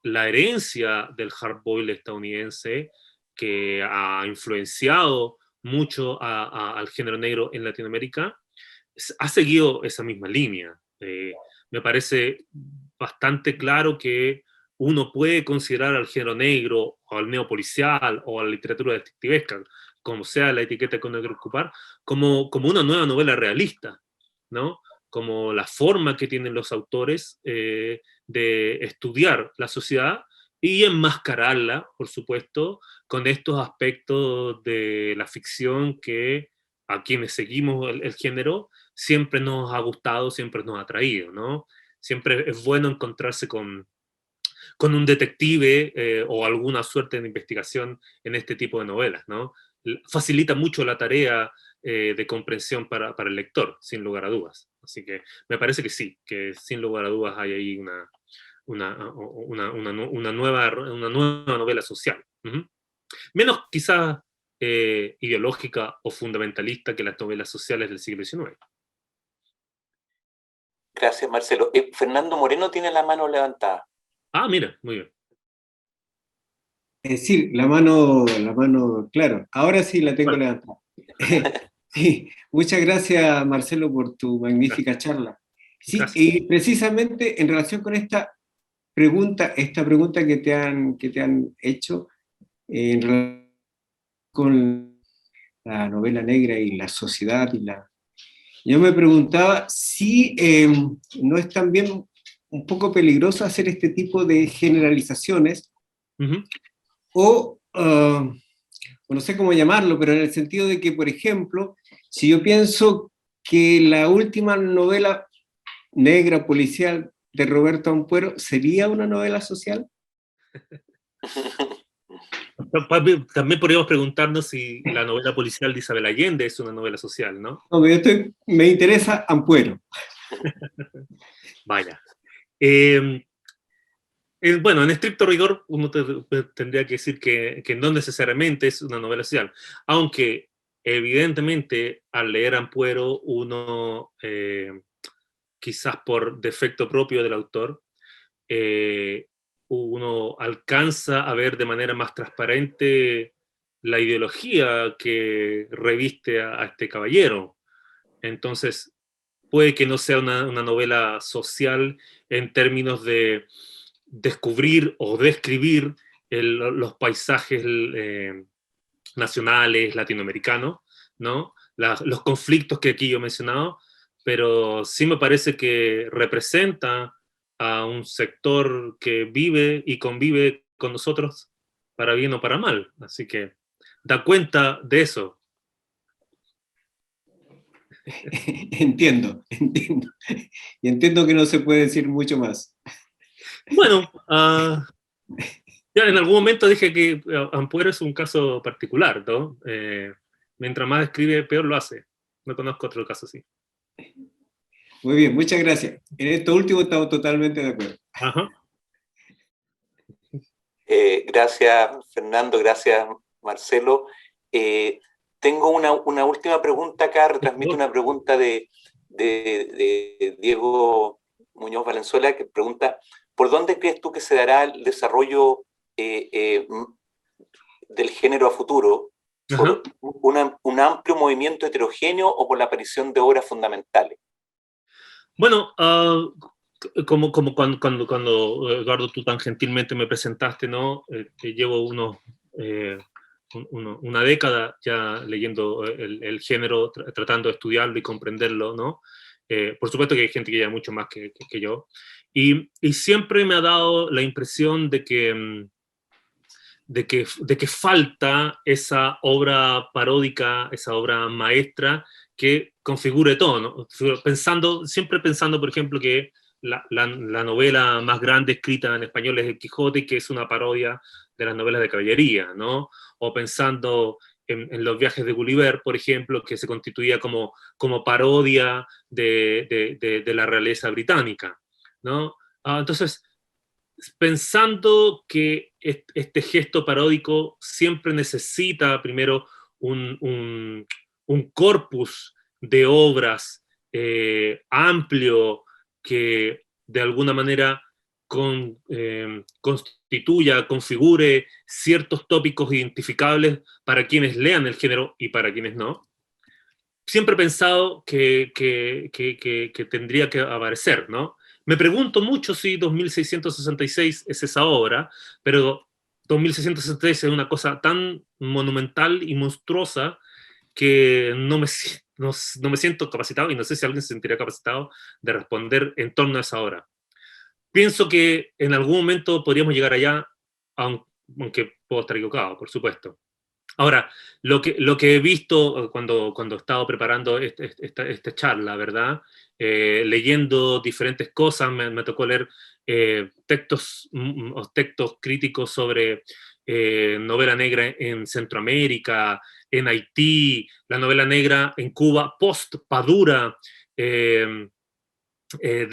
la herencia del hardboiled estadounidense que ha influenciado mucho al género negro en Latinoamérica, ha seguido esa misma línea. Me parece bastante claro que uno puede considerar al género negro, o al neopolicial, o a la literatura detectivesca, como sea la etiqueta que uno quiera ocupar, como una nueva novela realista, ¿no? Como la forma que tienen los autores de estudiar la sociedad y enmascararla, por supuesto, con estos aspectos de la ficción que a quienes seguimos el género siempre nos ha gustado, siempre nos ha atraído, ¿no? Siempre es bueno encontrarse con un detective o alguna suerte de investigación en este tipo de novelas, ¿no? Facilita mucho la tarea de comprensión para el lector, sin lugar a dudas. Así que me parece que sí, que sin lugar a dudas hay ahí una nueva novela social. Menos quizás ideológica o fundamentalista que las novelas sociales del siglo XIX. Gracias, Marcelo. Fernando Moreno tiene la mano levantada. Ah, mira, muy bien. Sí, la mano, claro, ahora sí la tengo levantada. Sí, muchas gracias, Marcelo, por tu magnífica charla. Sí, Gracias. y precisamente en relación con esta pregunta que te han hecho, en relación con la novela negra y la sociedad, yo me preguntaba si no es también un poco peligroso hacer este tipo de generalizaciones, o no sé cómo llamarlo, pero en el sentido de que, por ejemplo, si yo pienso que la última novela negra policial de Roberto Ampuero sería una novela social? También podríamos preguntarnos si la novela policial de Isabel Allende es una novela social, ¿no? No, me interesa Ampuero. Vaya. Bueno, en estricto rigor, uno tendría que decir que no necesariamente es una novela social, aunque evidentemente al leer Ampuero uno, quizás por defecto propio del autor, uno alcanza a ver de manera más transparente la ideología que reviste a este caballero. Entonces, puede que no sea una novela social en términos de descubrir o describir los paisajes nacionales, latinoamericanos, ¿no? Los conflictos que aquí yo he mencionado, pero sí me parece que representa a un sector que vive y convive con nosotros para bien o para mal. Así que da cuenta de eso. Entiendo. Y entiendo que no se puede decir mucho más. Bueno, ya en algún momento dije que Ampuero es un caso particular, ¿no? Mientras más escribe, peor lo hace. No conozco otro caso así. Muy bien, muchas gracias. En esto último estamos totalmente de acuerdo. Ajá. Gracias, Fernando, gracias, Marcelo. Tengo una última pregunta acá, retransmito una pregunta de Diego Muñoz Valenzuela, que pregunta, ¿por dónde crees tú que se dará el desarrollo del género a futuro? ¿Por un amplio movimiento heterogéneo o por la aparición de obras fundamentales? Bueno, como cuando Eduardo, tú tan gentilmente me presentaste, ¿no? Llevo una década ya leyendo el género, tratando de estudiarlo y comprenderlo, ¿no? Por supuesto que hay gente que lleva mucho más que yo. Y siempre me ha dado la impresión de que falta esa obra paródica, esa obra maestra que configure todo, ¿no? Siempre pensando, por ejemplo, que la novela más grande escrita en español es El Quijote, que es una parodia de las novelas de caballería, ¿no? O pensando en Los viajes de Gulliver, por ejemplo, que se constituía como parodia de la realeza británica, ¿no? Entonces, pensando que este gesto paródico siempre necesita primero un corpus de obras amplio que de alguna manera constituya, configure ciertos tópicos identificables para quienes lean el género y para quienes no. Siempre he pensado que tendría que aparecer, ¿no? Me pregunto mucho si 2666 es esa obra, pero 2666 es una cosa tan monumental y monstruosa que no me siento capacitado, y no sé si alguien se sentiría capacitado de responder en torno a esa obra. Pienso que en algún momento podríamos llegar allá, aunque puedo estar equivocado, por supuesto. Ahora, lo que he visto cuando he estado preparando esta charla, ¿verdad? Leyendo diferentes cosas, me tocó leer textos críticos sobre novela negra en Centroamérica, en Haití, la novela negra en Cuba, post-Padura, del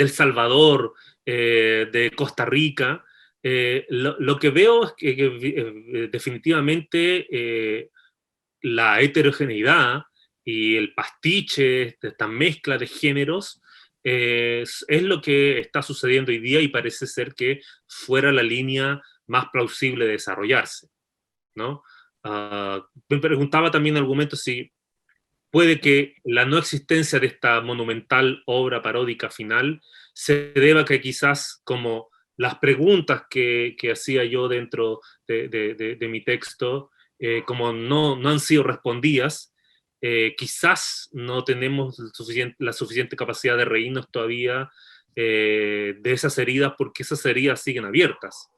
Salvador, de Costa Rica. Lo que veo es que definitivamente la heterogeneidad y el pastiche, esta mezcla de géneros, es lo que está sucediendo hoy día y parece ser que fuera la línea más plausible de desarrollarse, ¿no? Me preguntaba también en algún momento si puede que la no existencia de esta monumental obra paródica final se deba a que quizás como las preguntas que hacía yo dentro de mi texto, como no han sido respondidas, quizás no tenemos la suficiente capacidad de reírnos todavía de esas heridas, porque esas heridas siguen abiertas.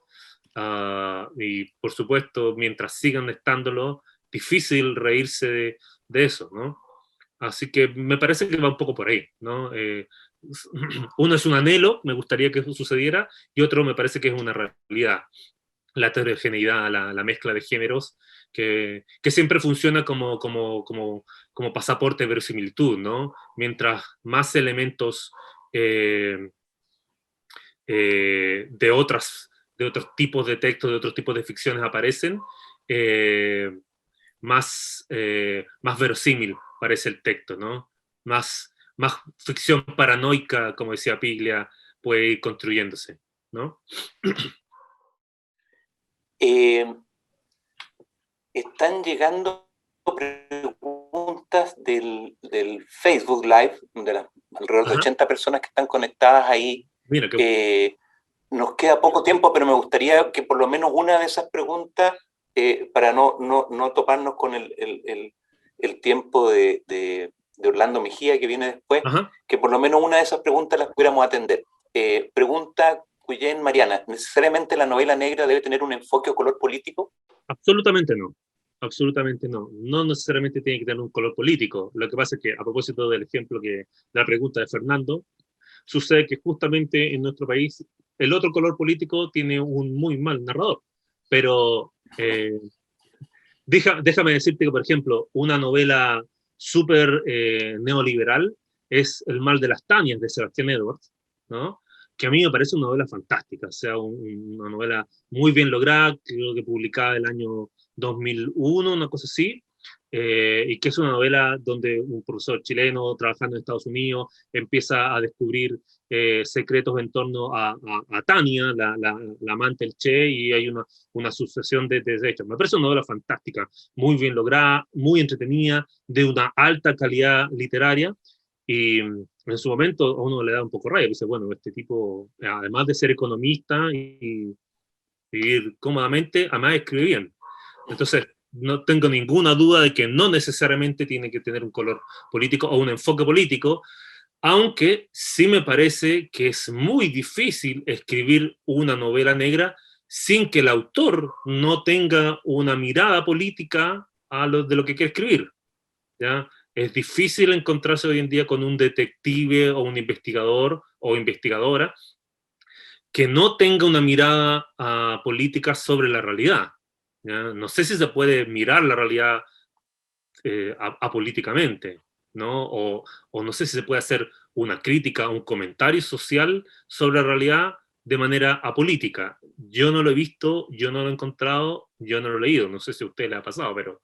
Y por supuesto, mientras sigan estándolo, difícil reírse de eso, ¿no? Así que me parece que va un poco por ahí, ¿no? Uno es un anhelo, me gustaría que eso sucediera, y otro me parece que es una realidad. La heterogeneidad, la mezcla de géneros, que siempre funciona como pasaporte de verosimilitud, ¿no? Mientras más elementos de otros tipos de textos, de otros tipos de ficciones aparecen, más verosímil parece el texto, ¿no? Más ficción paranoica, como decía Piglia, puede ir construyéndose, ¿no? Están llegando preguntas del Facebook Live, de alrededor de 80 personas que están conectadas ahí. Mira, nos queda poco tiempo, pero me gustaría que por lo menos una de esas preguntas, para no toparnos con el tiempo de Orlando Mejía, que viene después, que por lo menos una de esas preguntas las pudiéramos atender. Pregunta Cuyen Mariana, ¿necesariamente la novela negra debe tener un enfoque o color político? Absolutamente no. Absolutamente no. No necesariamente tiene que tener un color político. Lo que pasa es que, a propósito del ejemplo de la pregunta de Fernando, sucede que justamente en nuestro país el otro color político tiene un muy mal narrador. Pero déjame decirte que, por ejemplo, una novela súper neoliberal es El mal de las Tanias, de Sebastián Edwards, ¿no? Que a mí me parece una novela fantástica, o sea, una novela muy bien lograda, creo que publicada el año 2001, una cosa así, y que es una novela donde un profesor chileno trabajando en Estados Unidos empieza a descubrir secretos en torno a Tania, la amante del Che, y hay una sucesión de hechos. Me parece una novela fantástica, muy bien lograda, muy entretenida, de una alta calidad literaria, y en su momento a uno le da un poco rabia, dice, bueno, este tipo, además de ser economista y vivir cómodamente, además escribe bien. Entonces, no tengo ninguna duda de que no necesariamente tiene que tener un color político o un enfoque político, aunque sí me parece que es muy difícil escribir una novela negra sin que el autor no tenga una mirada política de lo que quiere escribir, ¿ya? Es difícil encontrarse hoy en día con un detective o un investigador o investigadora que no tenga una mirada política sobre la realidad, ¿ya? No sé si se puede mirar la realidad apolíticamente, ¿no? O no sé si se puede hacer una crítica, un comentario social sobre la realidad de manera apolítica. Yo no lo he visto, yo no lo he encontrado, yo no lo he leído. No sé si a usted le ha pasado, pero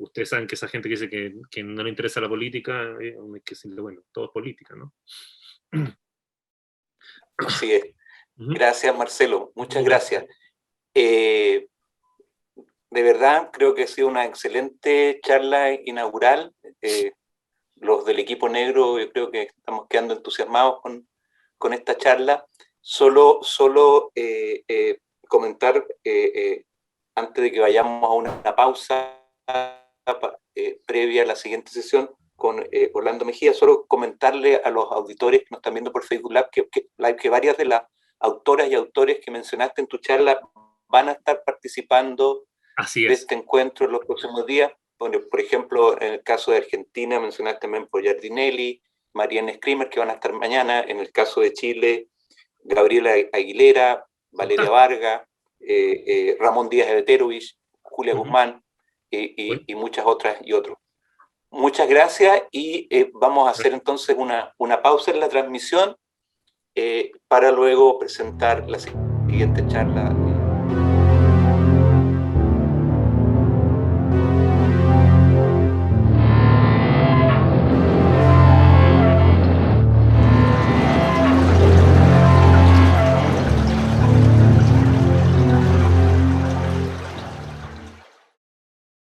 ustedes saben que esa gente que dice que no le interesa la política, hay que decirle, bueno, todo es política, ¿no? Así es. Gracias, Marcelo. Muchas gracias. De verdad, creo que ha sido una excelente charla inaugural. Los del equipo negro, yo creo que estamos quedando entusiasmados con esta charla. Solo comentar, antes de que vayamos a una pausa previa a la siguiente sesión con Orlando Mejía, solo comentarle a los auditores que nos están viendo por Facebook Live que varias de las autoras y autores que mencionaste en tu charla van a estar participando de este encuentro en los próximos días. Bueno, por ejemplo, en el caso de Argentina mencionaste también por Giardinelli, Marianne Screamer, que van a estar mañana. En el caso de Chile, Gabriela Aguilera, Valeria Vargas, Ramón Díaz Eveterovich, Julia Guzmán y muchas otras y otros. Muchas gracias y vamos a hacer entonces una pausa en la transmisión para luego presentar la siguiente charla.